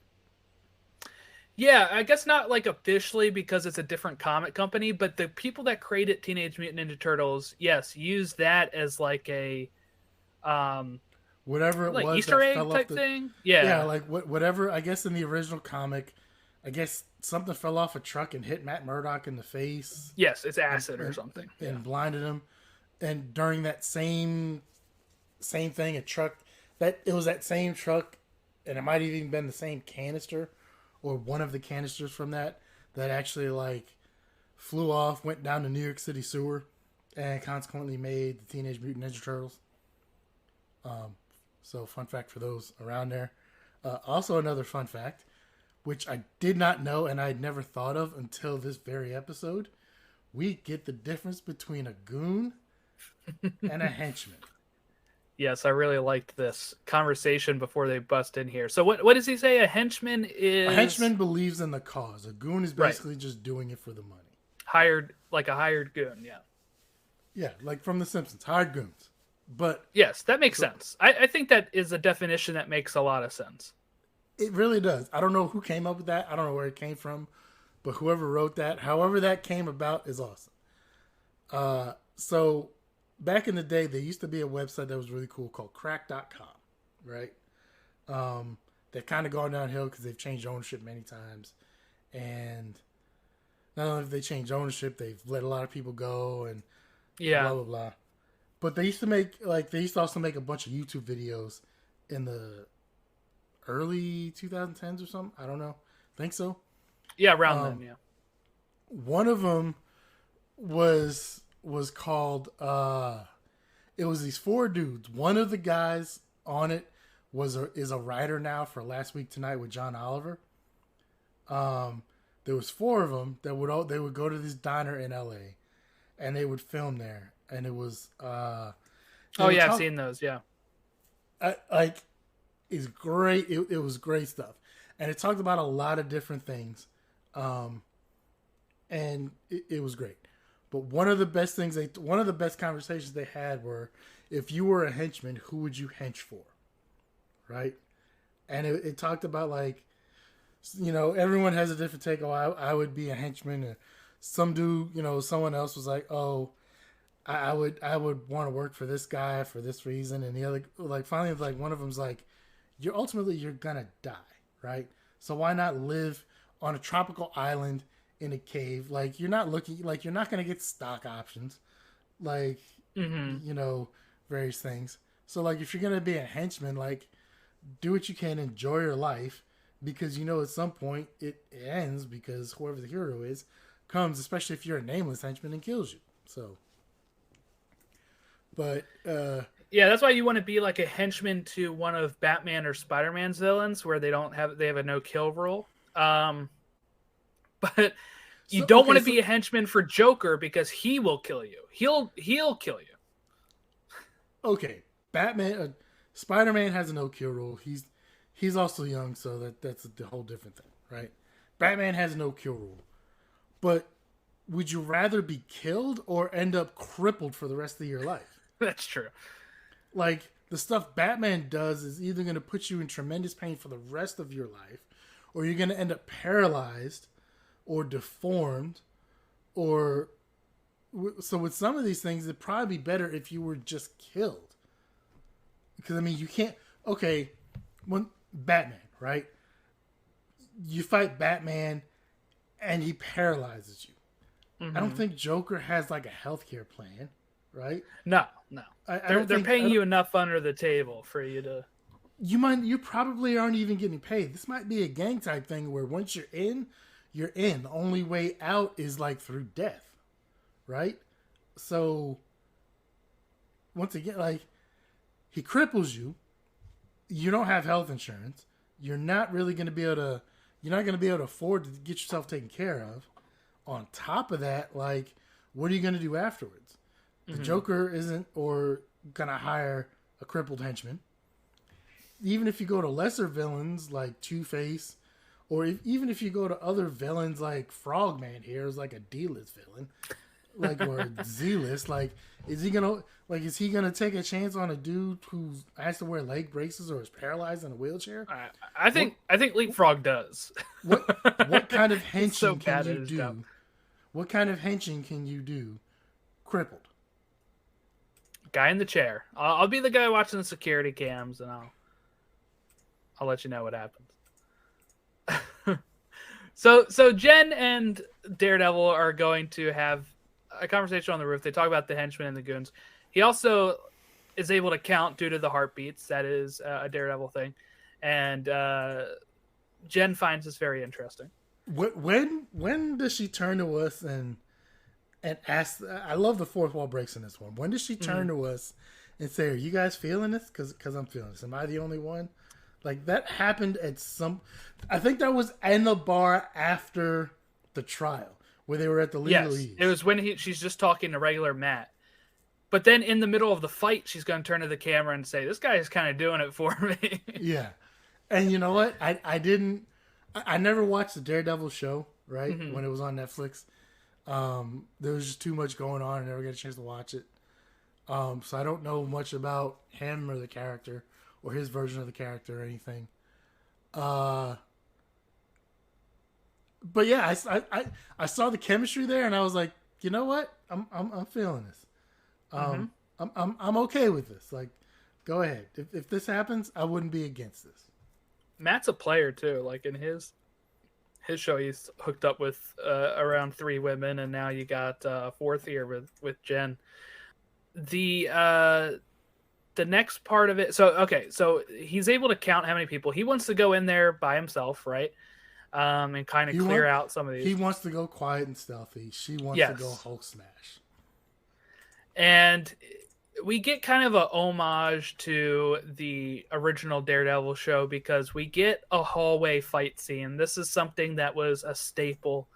Yeah, I guess not like officially because it's a different comic company, but the people that created Teenage Mutant Ninja Turtles, yes, use that as like a whatever it like was, Easter egg type thing. Yeah, like whatever. I guess in the original comic, I guess something fell off a truck and hit Matt Murdock in the face. Yes, it's acid or something. And blinded him. And during that same thing, it was that same truck, and it might have even been the same canister or one of the canisters from that actually like flew off, went down the New York City sewer, and consequently made the Teenage Mutant Ninja Turtles. So fun fact for those around there. Also another fun fact, which I did not know and I'd never thought of until this very episode. We get the difference between a goon and a henchman. Yes, I really liked this conversation before they bust in here. So what does he say? A henchman is... A henchman believes in the cause. A goon is basically just doing it for the money. Like a hired goon, yeah. Yeah, like from The Simpsons, hired goons. But yes, that makes sense. I think that is a definition that makes a lot of sense. It really does. I don't know who came up with that. I don't know where it came from. But whoever wrote that, however that came about, is awesome. So back in the day, there used to be a website that was really cool called crack.com, right? They've kind of gone downhill because they've changed ownership many times. And not only have they changed ownership, they've let a lot of people go and blah, blah, blah. But they used to also make a bunch of YouTube videos in the early 2010s or something. I don't know. Think so. Yeah, around then, yeah. One of them was called, it was these 4 dudes. One of the guys on it is a writer now for Last Week Tonight with John Oliver. There was 4 of them that they would go to this diner in LA and they would film there. And it was, I've seen those. Yeah. It's great. It was great stuff. And it talked about a lot of different things. And it was great. But one of the best conversations they had were, if you were a henchman, who would you hench for? Right. And it talked about everyone has a different take. Oh, I would be a henchman. And some dude, someone else was like, oh, I would want to work for this guy for this reason. And the other, finally, one of them's like, you're gonna die, right? So why not live on a tropical island in a cave? You're not gonna get stock options, various things. So if you're gonna be a henchman, do what you can, enjoy your life, because at some point it ends because whoever the hero is comes, especially if you're a nameless henchman, and kills you. So. But yeah, that's why you want to be like a henchman to one of Batman or Spider-Man's villains, where they have a no-kill rule. But you don't want to be a henchman for Joker because he will kill you. He'll kill you. Okay, Spider-Man has a no-kill rule. He's also young, so that's a whole different thing, right? Batman has a no-kill rule, but would you rather be killed or end up crippled for the rest of your life? That's true. The stuff Batman does is either going to put you in tremendous pain for the rest of your life, or you're going to end up paralyzed or deformed, so with some of these things, it'd probably be better if you were just killed. Because, you can't... Okay, when Batman, right? You fight Batman, and he paralyzes you. Mm-hmm. I don't think Joker has, a healthcare plan. Right? No. They're paying you enough under the table for you to... You probably aren't even getting paid. This might be a gang type thing where once you're in, you're in. The only way out is through death. Right? So, once again, he cripples you. You don't have health insurance. You're not really going to be able to... You're not going to be able to afford to get yourself taken care of. On top of that, what are you going to do afterwards? The Joker isn't going to hire a crippled henchman. Even if you go to lesser villains like Two-Face, or even if you go to other villains like Frogman here is a D-list villain, or a Z-list, is he gonna take a chance on a dude who has to wear leg braces or is paralyzed in a wheelchair? I think Leapfrog does. What kind of henching can you do? Job. What kind of henching can you do crippled? Guy in the chair. I'll be the guy watching the security cams, and I'll let you know what happens. So Jen and Daredevil are going to have a conversation on the roof. They talk about the henchmen and the goons. He also is able to count due to the heartbeats. That is a Daredevil thing. And Jen finds this very interesting. When does she turn to us and ask? I love the fourth wall breaks in this one. When does she turn to us and say, "Are you guys feeling this? Because I'm feeling this. Am I the only one?" Like that happened at some. I think that was in the bar after the trial where they were at the legalese. It was when she's just talking to regular Matt. But then in the middle of the fight, she's going to turn to the camera and say, "This guy is kind of doing it for me." Yeah, and you know what? I never watched the Daredevil show when it was on Netflix. There was just too much going on. I never got a chance to watch it. So I don't know much about him or the character or his version of the character or anything. But yeah, I saw the chemistry there, and I was like, you know what? I'm feeling this. I'm okay with this. Like, go ahead. If this happens, I wouldn't be against this. Matt's a player too. Like in his show, he's hooked up with around 3 women, and now you got a fourth here with Jen. The next part of it. So he's able to count how many people he wants to go in there by himself, right? And kind of clear out some of these. He wants to go quiet and stealthy. She wants to go Hulk smash. And we get kind of a homage to the original Daredevil show because we get a hallway fight scene. This is something that was a staple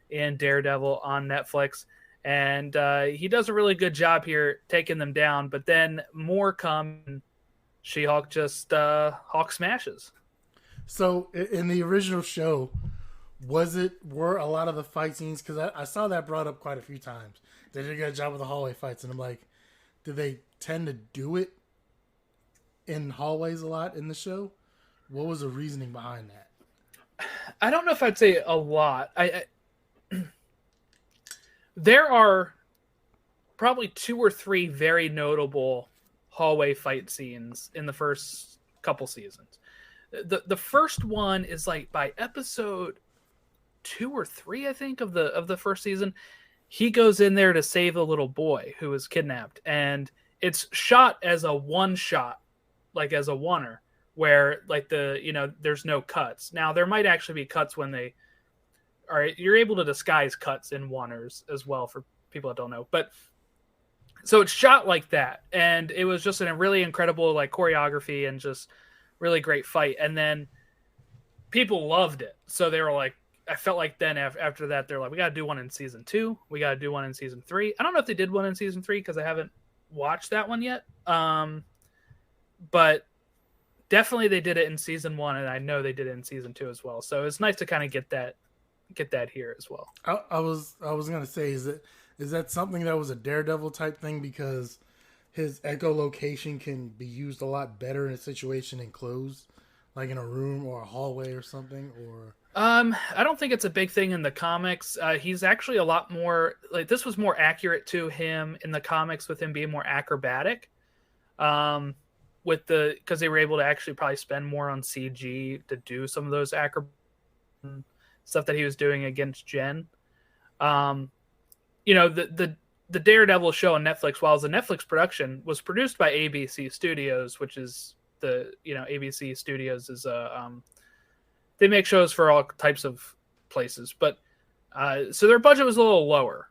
in Daredevil on Netflix. And he does a really good job here taking them down. But then more come, and She-Hulk just Hulk smashes. So in the original show, were a lot of the fight scenes, because I saw that brought up quite a few times. They did a good job with the hallway fights, and I'm like, do they tend to do it in hallways a lot in the show? What was the reasoning behind that? I don't know if I'd say a lot. There are probably 2 or 3 very notable hallway fight scenes in the first couple seasons. The first one is like by episode 2 or 3, I think, of the first season. He goes in there to save a little boy who was kidnapped, and it's shot as a one shot, like as a oneer, where like there's no cuts. Now there might actually be cuts when you're able to disguise cuts in oneers as well for people that don't know. But so it's shot like that, and it was just a really incredible like choreography and just really great fight. And then people loved it, so they were like, I felt like then after that, they're like, we got to do one in season 2. We got to do one in season 3. I don't know if they did one in season 3 because I haven't watched that one yet. But definitely they did it in season 1, and I know they did it in season 2 as well. So it's nice to kind of get that here as well. I was gonna say, is that something that was a Daredevil type thing because his echolocation can be used a lot better in a situation enclosed, like in a room or a hallway or something, or. I don't think it's a big thing in the comics. He's actually a lot more like this was more accurate to him in the comics with him being more acrobatic. Because they were able to actually probably spend more on CG to do some of those stuff that he was doing against Jen. The Daredevil show on Netflix, while it was a Netflix production, was produced by ABC Studios, which is ABC Studios is they make shows for all types of places, but so their budget was a little lower.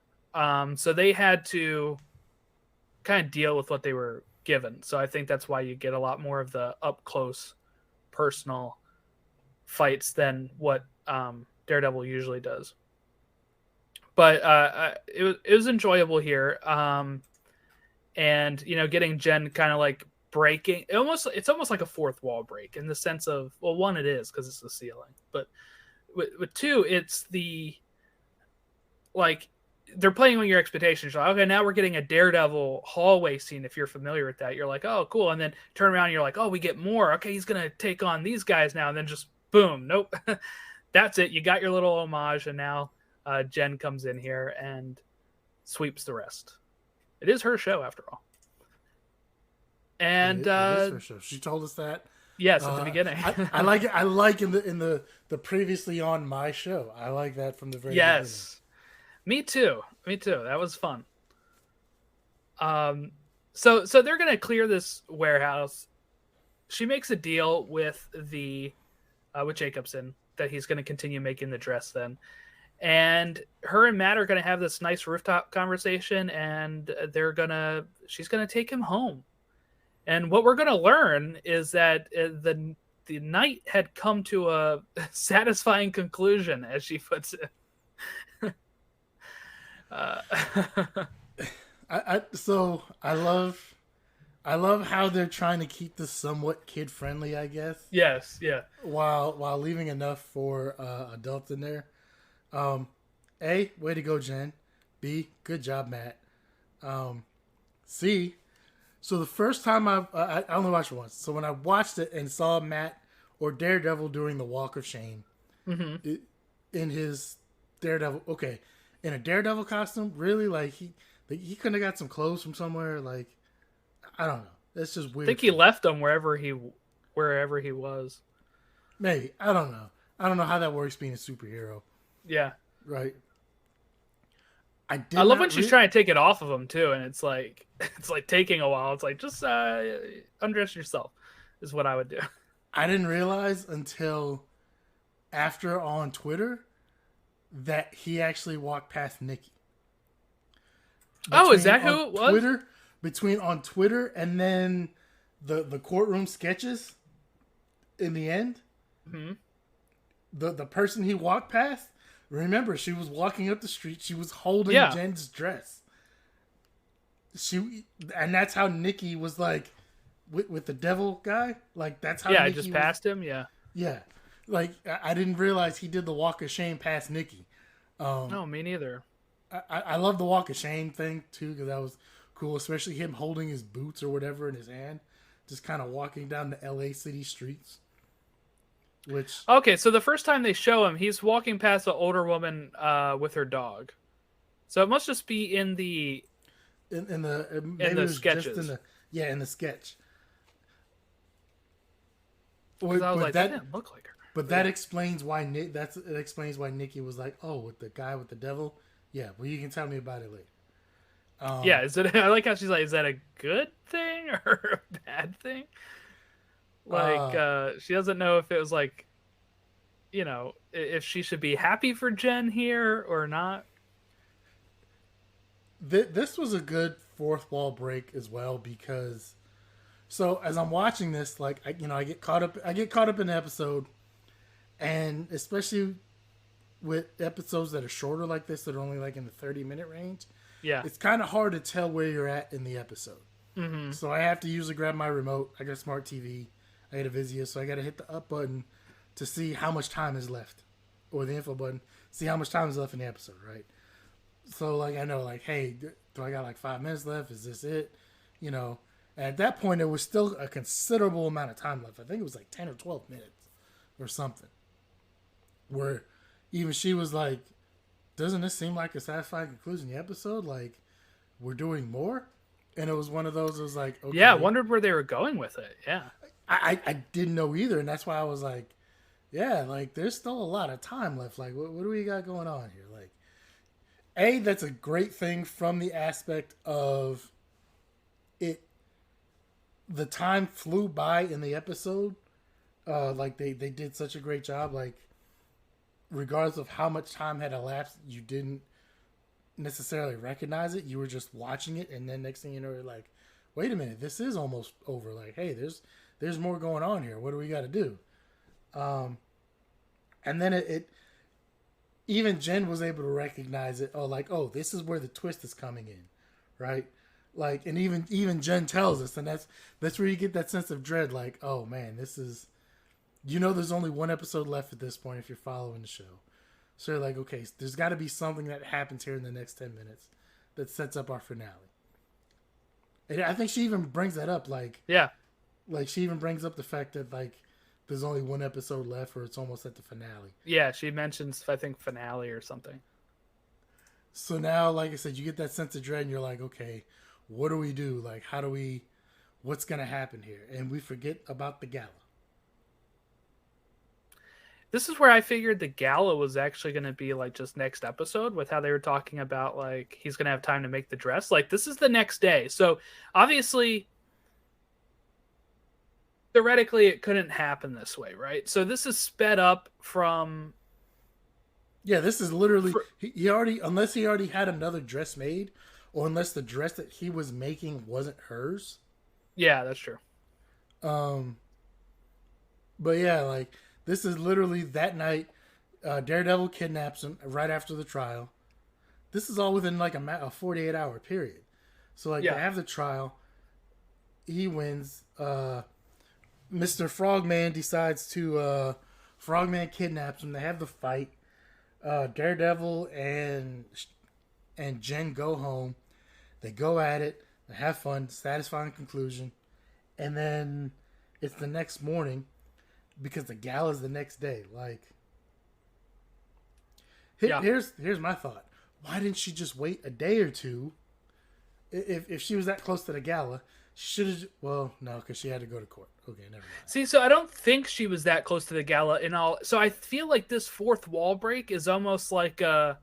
So they had to kind of deal with what they were given. So I think that's why you get a lot more of the up close personal fights than what Daredevil usually does. But it was enjoyable here. And getting Jen kind of like breaking it's almost like a fourth wall break in the sense of, well, 1 it is because it's the ceiling, but with 2 it's the like they're playing on your expectations. You're like, okay, now we're getting a Daredevil hallway scene. If you're familiar with that, you're like, oh cool, and then turn around and you're like, oh, we get more. Okay, he's gonna take on these guys now, and then just boom, nope. That's it. You got your little homage, and now Jen comes in here and sweeps the rest. It is her show after all. And it is her show. She told us that Yes, at the beginning. I like it. I like in the previously on my show. I like that from the very Yes. Me too. Me too. That was fun. So they're gonna clear this warehouse. She makes a deal with with Jacobson that he's gonna continue making the dress then. And her and Matt are gonna have this nice rooftop conversation, and she's gonna take him home. And what we're gonna learn is that the night had come to a satisfying conclusion, as she puts it. So I love how they're trying to keep this somewhat kid friendly, I guess. Yes, yeah. While leaving enough for adults in there. A, way to go, Jen. B, good job, Matt. C, so the first time I only watched it once. So when I watched it and saw Matt or Daredevil doing the Walk of Shame in his Daredevil, in a Daredevil costume, really, like he couldn't have got some clothes from somewhere. Like, I don't know. That's just weird. I think he left them wherever he was. Maybe. I don't know. I don't know how that works being a superhero. Yeah. Right. I love when she's trying to take it off of him too, and it's like taking a while. It's like, just undress yourself is what I would do. I didn't realize until after on Twitter that he actually walked past Nikki. Is that who it was? On Twitter and then the courtroom sketches in the end. Mm-hmm. The person he walked past, remember, she was walking up the street. She was holding Jen's dress. And that's how Nikki was like with the devil guy. Like, that's how. Yeah, Nikki passed him. Yeah. Yeah, like I didn't realize he did the walk of shame past Nikki. No, me neither. I love the walk of shame thing too, because that was cool, especially him holding his boots or whatever in his hand, just kind of walking down the LA city streets. So the first time they show him, he's walking past an older woman with her dog. So it must just be in the sketches. In the sketch. I was like, that didn't look like her. But that explains why Nikki was like, oh, with the guy with the devil. Yeah, well, you can tell me about it later. Is it? I like how she's like, is that a good thing or a bad thing? Like, she doesn't know if it was like, if she should be happy for Jen here or not. This was a good fourth wall break as well, because so as I'm watching this, like, I get caught up in the episode, and especially with episodes that are shorter like this, that are only like in the 30-minute range. Yeah, it's kind of hard to tell where you're at in the episode. Mm-hmm. So I have to usually grab my remote. I got a smart TV. I got a Vizio, so I got to hit the up button to see how much time is left, or the info button, see how much time is left in the episode, right? So, like, I know, like, hey, do I got like 5 minutes left? Is this it? And at that point, there was still a considerable amount of time left. I think it was like 10 or 12 minutes or something, where even she was like, doesn't this seem like a satisfying conclusion to the episode? Like, we're doing more? And it was one of those, it was like, okay. Yeah, I wondered where they were going with it. Yeah. I didn't know either, and that's why I was like, yeah, like, there's still a lot of time left. Like, what do we got going on here? Like, that's a great thing from the aspect of it. The time flew by in the episode. Like, they did such a great job. Like, regardless of how much time had elapsed, you didn't necessarily recognize it. You were just watching it, and then next thing you know, you're like, wait a minute, this is almost over. Like, hey, there's more going on here. What do we got to do? And then it even Jen was able to recognize it. Oh, this is where the twist is coming in, right? Like, and even Jen tells us, and that's where you get that sense of dread. Like, oh man, this is, there's only one episode left at this point if you're following the show. So you're like, okay, there's got to be something that happens here in the next 10 minutes that sets up our finale. And I think she even brings that up, like, yeah, like she even brings up the fact that, like, there's only one episode left, or it's almost at the finale. Yeah, she mentions, I think, finale or something. So now, like I said, you get that sense of dread, and you're like, okay, what do we do? Like, what's going to happen here? And we forget about the gala. This is where I figured the gala was actually going to be like just next episode, with how they were talking about like he's going to have time to make the dress. Like this is the next day. So obviously, theoretically, it couldn't happen this way, right? So this is sped up from. Yeah, this is literally he already, unless he already had another dress made, or unless the dress that he was making wasn't hers. Yeah, that's true. But yeah, like this is literally that night. Daredevil kidnaps him right after the trial. This is all within like a 48-hour period. So like they have the trial. He wins. Mr. Frogman decides to Frogman kidnaps him. They have the fight. Daredevil and Jen go home. They go at it. They have fun. Satisfying conclusion. And then it's the next morning because the gala's the next day. Like, here's my thought. Why didn't she just wait a day or two? If she was that close to the gala, she should have. Well, no, because she had to go to court. Okay, never mind. See, so I don't think she was that close to the gala in all. So I feel like this fourth wall break is almost like a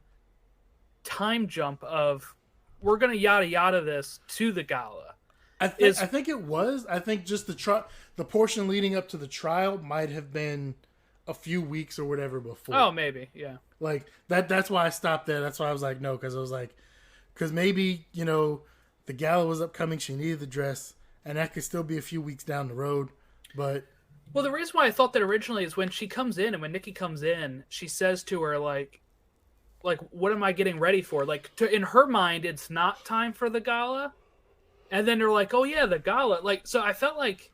time jump of we're gonna yada yada this to the gala. I think it was. I think just the portion leading up to the trial might have been a few weeks or whatever before. Oh, maybe, yeah. Like that's why I stopped there. That's why I was like, no, because I was like, because maybe the gala was upcoming. She needed the dress, and that could still be a few weeks down the road. But well, the reason why I thought that originally is when she comes in and when Nikki comes in, she says to her like, what am I getting ready for? Like in her mind, it's not time for the gala. And then they're like, oh, yeah, the gala. Like, so I felt like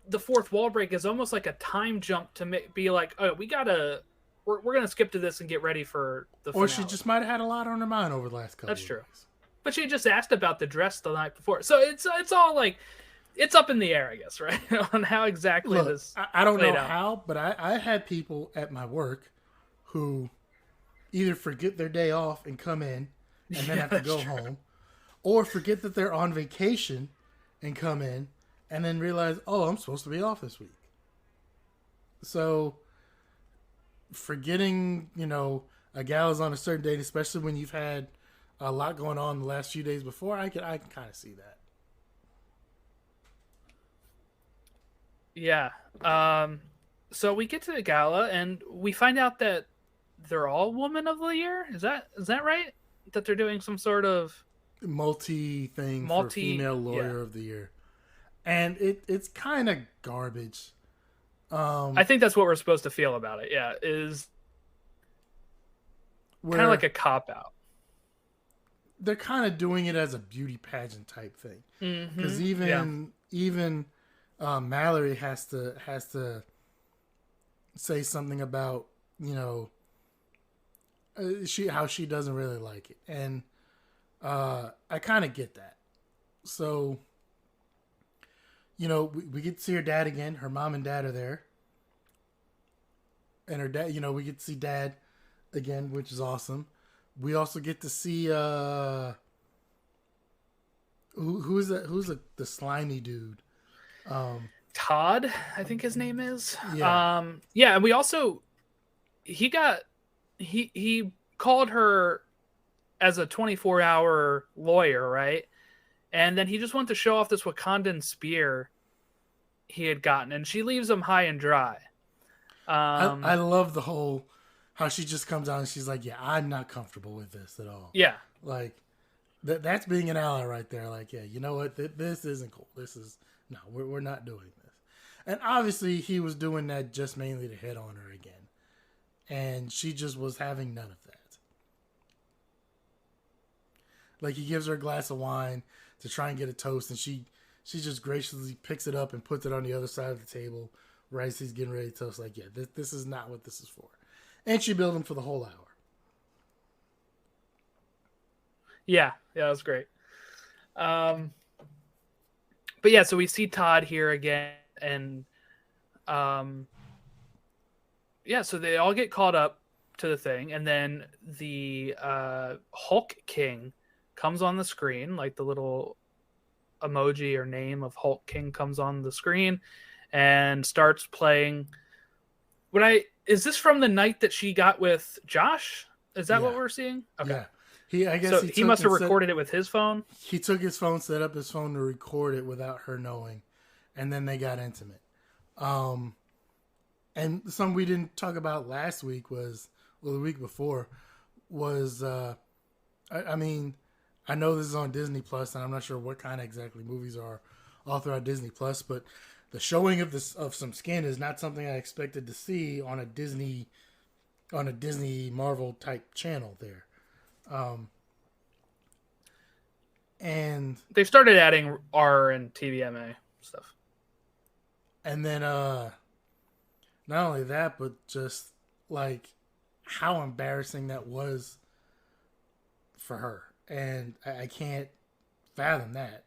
the fourth wall break is almost like a time jump to be like, oh, we're going to skip to this and get ready for the finale. Or she just might have had a lot on her mind over the last couple That's of true. weeks. But she just asked about the dress the night before. So it's all like, it's up in the air, I guess, right? On how exactly this I don't know out. how, but I had people at my work who either forget their day off and come in and then have to go home, or forget that they're on vacation and come in and then realize, oh, I'm supposed to be off this week. So forgetting, a gala's on a certain date, especially when you've had a lot going on the last few days before, I can kind of see that. Yeah. So we get to the gala and we find out that they're all Woman of the Year. Is that right? That they're doing some sort of multi-thing for Female Lawyer of the Year. And it's kind of garbage. I think that's what we're supposed to feel about it. Yeah, is kind of like a cop-out. They're kind of doing it as a beauty pageant type thing. Because even Mallory has to say something about, how she doesn't really like it. And I kind of get that. So, we get to see her dad again. Her mom and dad are there. And her dad, we get to see dad again, which is awesome. We also get to see who's the slimy dude? Todd, I think his name is. Yeah. And we also he called her as a 24-hour lawyer, right? And then he just wanted to show off this Wakandan spear he had gotten, and she leaves him high and dry. I love the whole how she just comes out and she's like, yeah, I'm not comfortable with this at all. Yeah. Like, that's being an ally right there. Like, yeah, you know what? This isn't cool. We're not doing this. And obviously he was doing that just mainly to hit on her again. And she just was having none of that. Like, he gives her a glass of wine to try and get a toast, and she just graciously picks it up and puts it on the other side of the table right as he's getting ready to toast. Like, yeah, this is not what this is for. And she billed him for the whole hour. Yeah, that was great. But yeah, so we see Todd here again, and so they all get caught up to the thing, and then the Hulk King comes on the screen, like the little emoji or name of Hulk King comes on the screen and starts playing Is this from the night that she got with Josh? Is that what we're seeing? Okay. Yeah. I guess he must have recorded it with his phone. He took his phone, set up his phone to record it without her knowing, and then they got intimate. And something we didn't talk about last week the week before was, I mean, I know this is on Disney Plus, and I'm not sure what kind of exactly movies are all throughout Disney Plus, but the showing of some skin is not something I expected to see on a Disney Marvel type channel there. And they started adding R and TVMA stuff. And then not only that, but just like how embarrassing that was for her. And I can't fathom that.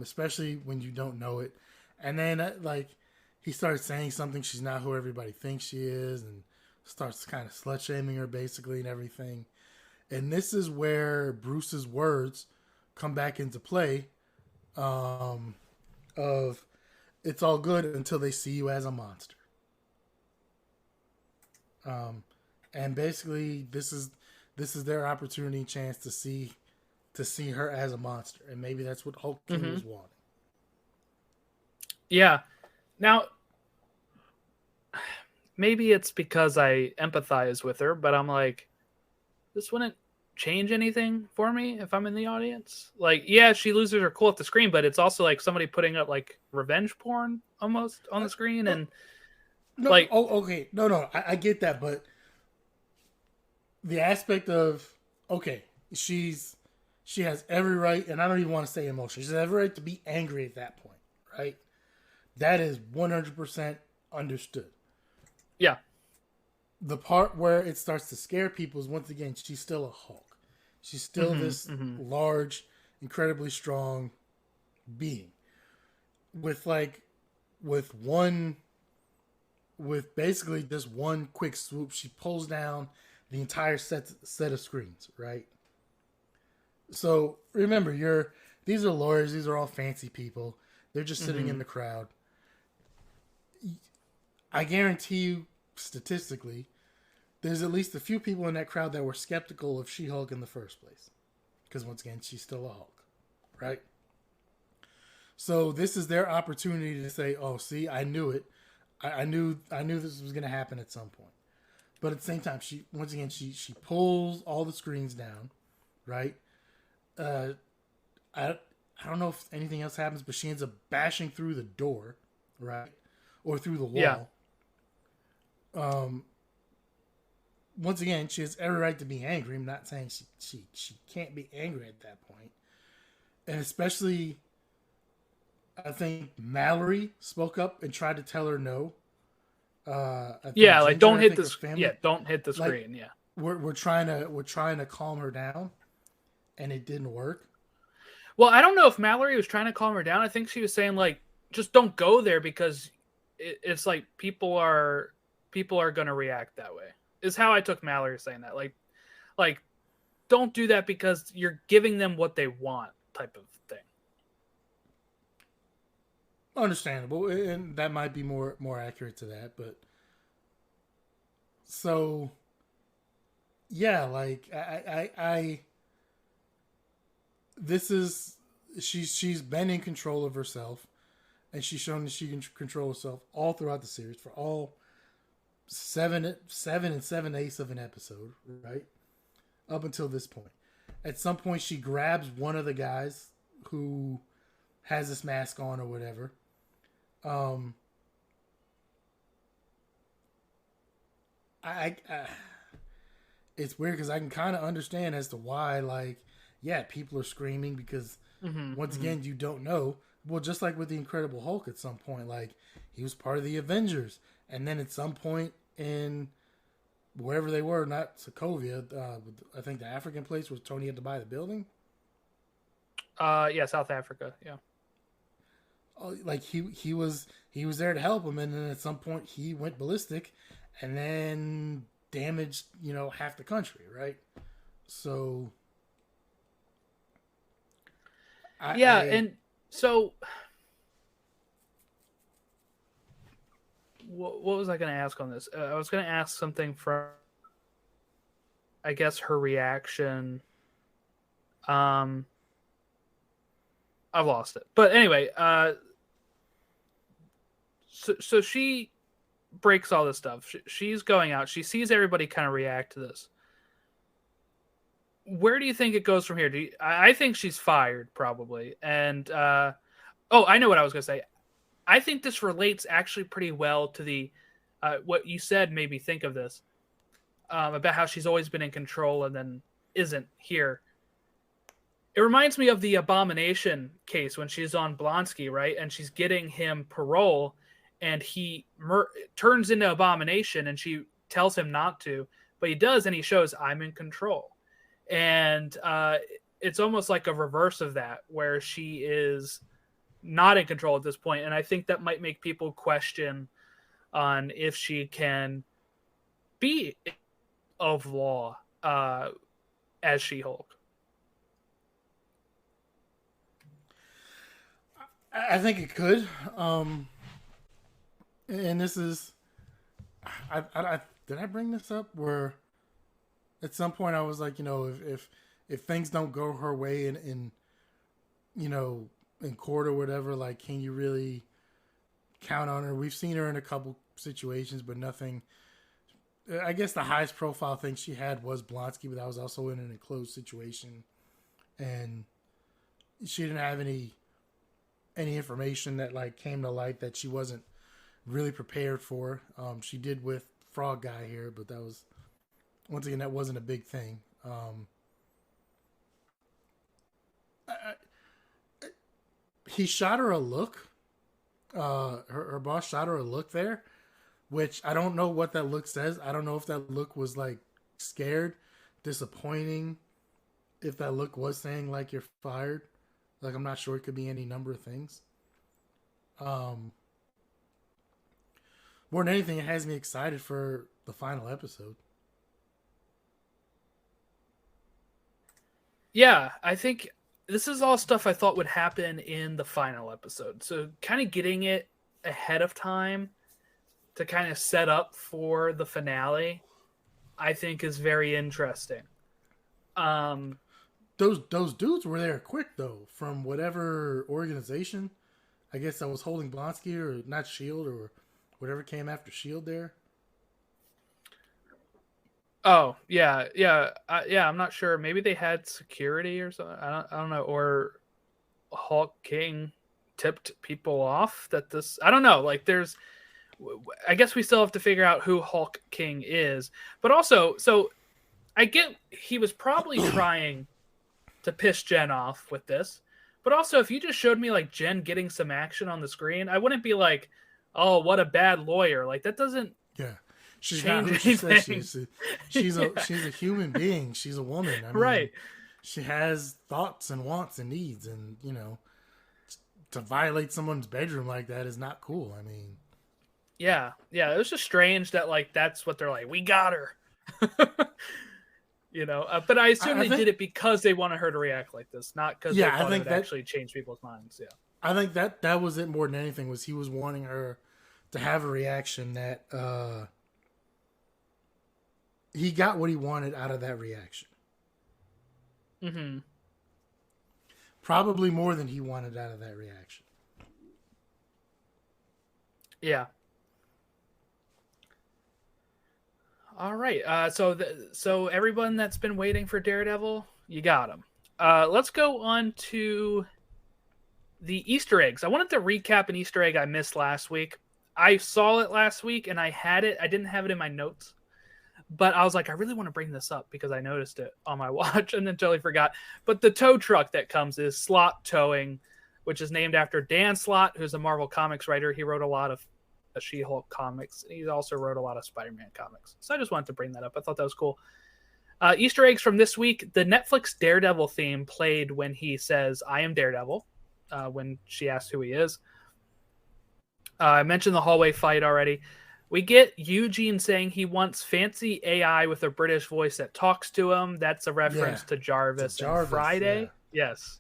Especially when you don't know it. And then like he started saying something, she's not who everybody thinks she is, and starts kind of slut shaming her basically and everything. And this is where Bruce's words come back into play of it's all good until they see you as a monster. And basically this is their opportunity and chance to see her as a monster. And maybe that's what Hulk King was wanting. Yeah. Now, maybe it's because I empathize with her, but I'm like, this wouldn't change anything for me if I'm in the audience. Like, yeah, she loses her cool at the screen, but it's also like somebody putting up like revenge porn almost on the screen. And no, like, okay. No, I get that, but the aspect of, okay, she has every right, and I don't even want to say emotion. She has every right to be angry at that point, right? That is 100% understood. Yeah. The part where it starts to scare people is, once again, she's still a Hulk. She's still this large, incredibly strong being. With basically just one quick swoop, she pulls down the entire set of screens, right? So remember, these are lawyers, these are all fancy people. They're just sitting in the crowd. I guarantee you, statistically, there's at least a few people in that crowd that were skeptical of She-Hulk in the first place. Because once again, she's still a Hulk, right? So this is their opportunity to say, oh, see, I knew it. I knew this was going to happen at some point. But at the same time, she pulls all the screens down, right? I don't know if anything else happens, but she ends up bashing through the door, right? Or through the wall. Yeah. Once again, she has every right to be angry. I'm not saying she can't be angry at that point. And especially, I think Mallory spoke up and tried to tell her no. Yeah, like don't hit the screen. Yeah, don't hit the screen. Like, yeah, we're trying to calm her down, and it didn't work. Well, I don't know if Mallory was trying to calm her down. I think she was saying like, just don't go there because it's like people are going to react that way. Is how I took Mallory saying that. Like, don't do that because you're giving them what they want, type of thing. Understandable, and that might be more accurate to that, but so yeah, like I this is she's been in control of herself, and she's shown that she can control herself all throughout the series for all 7 and 7/8 of an episode, right? Up until this point. At some point, she grabs one of the guys who has this mask on or whatever. It's weird because I can kind of understand as to why, like, yeah, people are screaming because once again, you don't know. Well, just like with the Incredible Hulk at some point, like, he was part of the Avengers. And then at some point in wherever they were, not Sokovia, I think the African place where Tony had to buy the building. Yeah, South Africa, yeah. Like he was there to help him, and then at some point he went ballistic and then damaged, half the country, right? So and so what was I going to ask on this? I was going to ask something from, I guess, her reaction. I've lost it. But anyway, so she breaks all this stuff. She's going out. She sees everybody kind of react to this. Where do you think it goes from here? I think she's fired, probably. And, I know what I was going to say. I think this relates actually pretty well to the what you said made me think of this, about how she's always been in control and then isn't here. It reminds me of the Abomination case when she's on Blonsky, right? And she's getting him parole, and he turns into Abomination, and she tells him not to, but he does, and he shows, I'm in control. And it's almost like a reverse of that, where she is not in control at this point. And I think that might make people question on if she can be of law as She-Hulk. I think it could. And this is, did I bring this up? Where at some point I was like, if things don't go her way in court or whatever, like, can you really count on her? We've seen her in a couple situations, but nothing. I guess the highest profile thing she had was Blonsky, but that was also in an enclosed situation, and she didn't have any information that like came to light that she wasn't really prepared for. She did with Frog Guy here, but that was, once again, that wasn't a big thing. He shot her a look. Her boss shot her a look there, which I don't know what that look says. I don't know if that look was like scared, disappointing, if that look was saying like you're fired. Like, I'm not sure. It could be any number of things. More than anything, it has me excited for the final episode. Yeah, I think this is all stuff I thought would happen in the final episode. So kind of getting it ahead of time to kind of set up for the finale, I think is very interesting. Those dudes were there quick, though, from whatever organization, I guess, that was holding Blonsky, or not S.H.I.E.L.D., or whatever came after S.H.I.E.L.D. there. Oh, yeah. I'm not sure. Maybe they had security or something. I don't know. Or Hulk King tipped people off that this, I don't know. Like, I guess we still have to figure out who Hulk King is. But also, so I get he was probably trying to piss Jen off with this. But also, if you just showed me like Jen getting some action on the screen, I wouldn't be like, oh, what a bad lawyer. Like, that doesn't she's change not who she says anything. She's a human being. She's a woman. I mean, right. She has thoughts and wants and needs, and to violate someone's bedroom like that is not cool. I mean, yeah, it was just strange that like that's what they're like. We got her. But I assume they did it because they wanted her to react like this, not because they thought it would actually change people's minds. Yeah, I think that was it more than anything. Was he was wanting her to have a reaction that he got what he wanted out of that reaction. Mm-hmm. Probably more than he wanted out of that reaction. Yeah. All right. So everyone that's been waiting for Daredevil, you got him. Let's go on to the Easter eggs. I wanted to recap an Easter egg I missed last week. I saw it last week and I had it. I didn't have it in my notes, but I was like, I really want to bring this up because I noticed it on my watch and then totally forgot. But the tow truck that comes is Slott Towing, which is named after Dan Slott, who's a Marvel Comics writer. He wrote a lot of She-Hulk comics. He also wrote a lot of Spider-Man comics. So I just wanted to bring that up. I thought that was cool. Easter eggs from this week. The Netflix Daredevil theme played when he says, I am Daredevil, when she asks who he is. I mentioned the hallway fight already. We get Eugene saying he wants fancy AI with a British voice that talks to him. That's a reference to Jarvis and Friday. Yeah. Yes.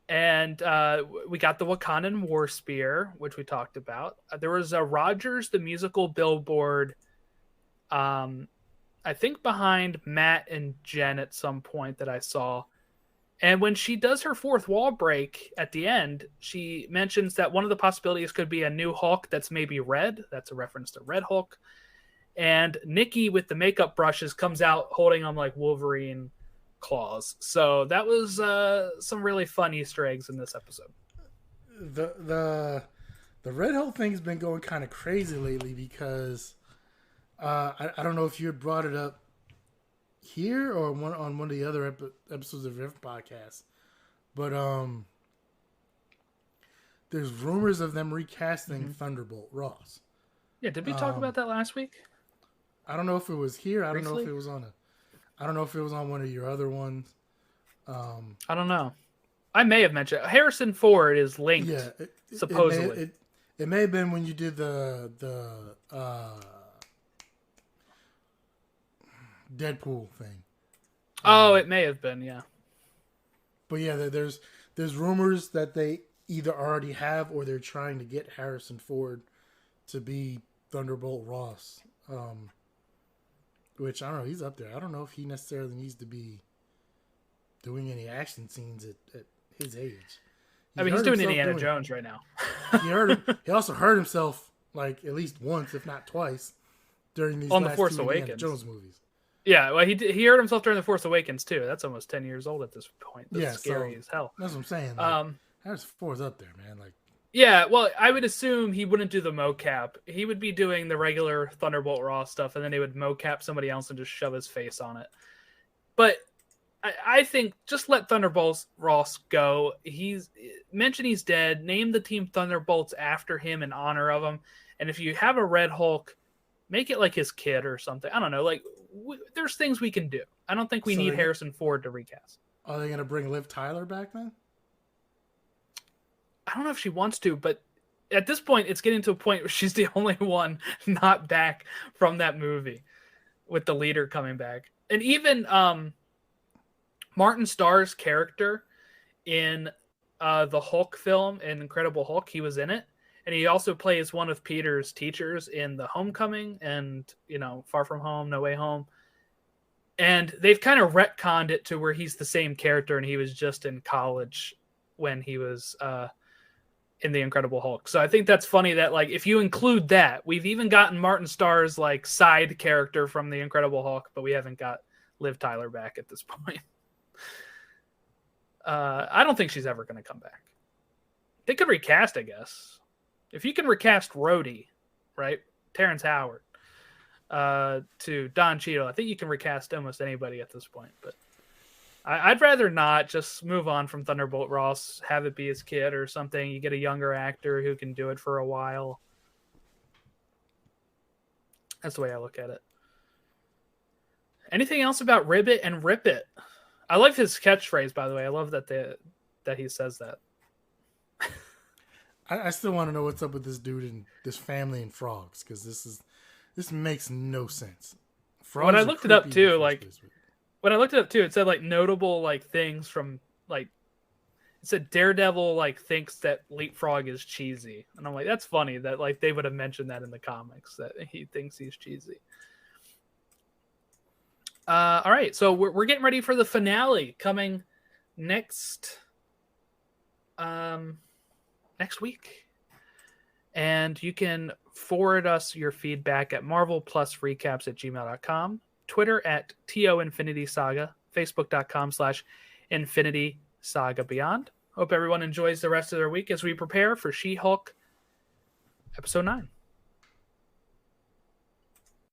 And we got the Wakandan War Spear, which we talked about. There was a Rogers the Musical billboard, I think behind Matt and Jen at some point that I saw. And when she does her fourth wall break at the end, she mentions that one of the possibilities could be a new Hulk that's maybe red. That's a reference to Red Hulk. And Nikki with the makeup brushes comes out holding on like Wolverine claws. So that was some really fun Easter eggs in this episode. The Red Hulk thing's been going kind of crazy lately because I don't know if you had brought it up here or on one of the other episodes of Rift podcast, but there's rumors of them recasting Thunderbolt Ross. Yeah, did we talk about that last week? I don't know if it was here. I don't know Briefly? if it was I don't know if it was on one of your other ones. I don't know. I may have mentioned Harrison Ford is linked. Yeah, supposedly. It may have been when you did the Deadpool thing. Oh, it may have been, yeah. But yeah, there's rumors that they either already have or they're trying to get Harrison Ford to be Thunderbolt Ross. Which, I don't know, he's up there. I don't know if he necessarily needs to be doing any action scenes at his age. He's doing Indiana Jones right now. He also hurt himself like at least once, if not twice, during these on the last Force two Indiana Awakens Jones movies. Yeah, well, he hurt himself during the Force Awakens too. That's almost 10 years old at this point. That's scary as hell. That's what I'm saying. Like, Harrison Ford's up there, man. Like, yeah, well, I would assume he wouldn't do the mocap. He would be doing the regular Thunderbolt Ross stuff, and then they would mocap somebody else and just shove his face on it. But I think just let Thunderbolt Ross go. He's dead. Name the team Thunderbolts after him in honor of him. And if you have a Red Hulk, make it like his kid or something. I don't know. Like, there's things we can do. I don't think we need Harrison Ford to recast. Are they going to bring Liv Tyler back then? I don't know if she wants to, but at this point, it's getting to a point where she's the only one not back from that movie with the leader coming back. And even Martin Starr's character in the Hulk film, in Incredible Hulk, he was in it. And he also plays one of Peter's teachers in The Homecoming and, Far From Home, No Way Home. And they've kind of retconned it to where he's the same character and he was just in college when he was in The Incredible Hulk. So I think that's funny that, like, if you include that, we've even gotten Martin Starr's, like, side character from The Incredible Hulk, but we haven't got Liv Tyler back at this point. I don't think she's ever going to come back. They could recast, I guess. If you can recast Rhodey, right? Terrence Howard to Don Cheadle, I think you can recast almost anybody at this point. But I'd rather not. Just move on from Thunderbolt Ross, have it be his kid or something. You get a younger actor who can do it for a while. That's the way I look at it. Anything else about Ribbit and Rip It? I love his catchphrase, by the way. I love that he says that. I still want to know what's up with this dude and this family and frogs, because this makes no sense. Frogs when I looked it up too, it said like notable like things from like it said Daredevil like thinks that Leapfrog is cheesy, and I'm like, that's funny that like they would have mentioned that in the comics that he thinks he's cheesy. All right, so we're getting ready for the finale coming next week, and you can forward us your feedback at marvelplusrecaps@gmail.com, Twitter at TOInfinitySaga, Facebook.com/Infinity Saga Beyond. Hope everyone enjoys the rest of their week as we prepare for She-Hulk episode 9.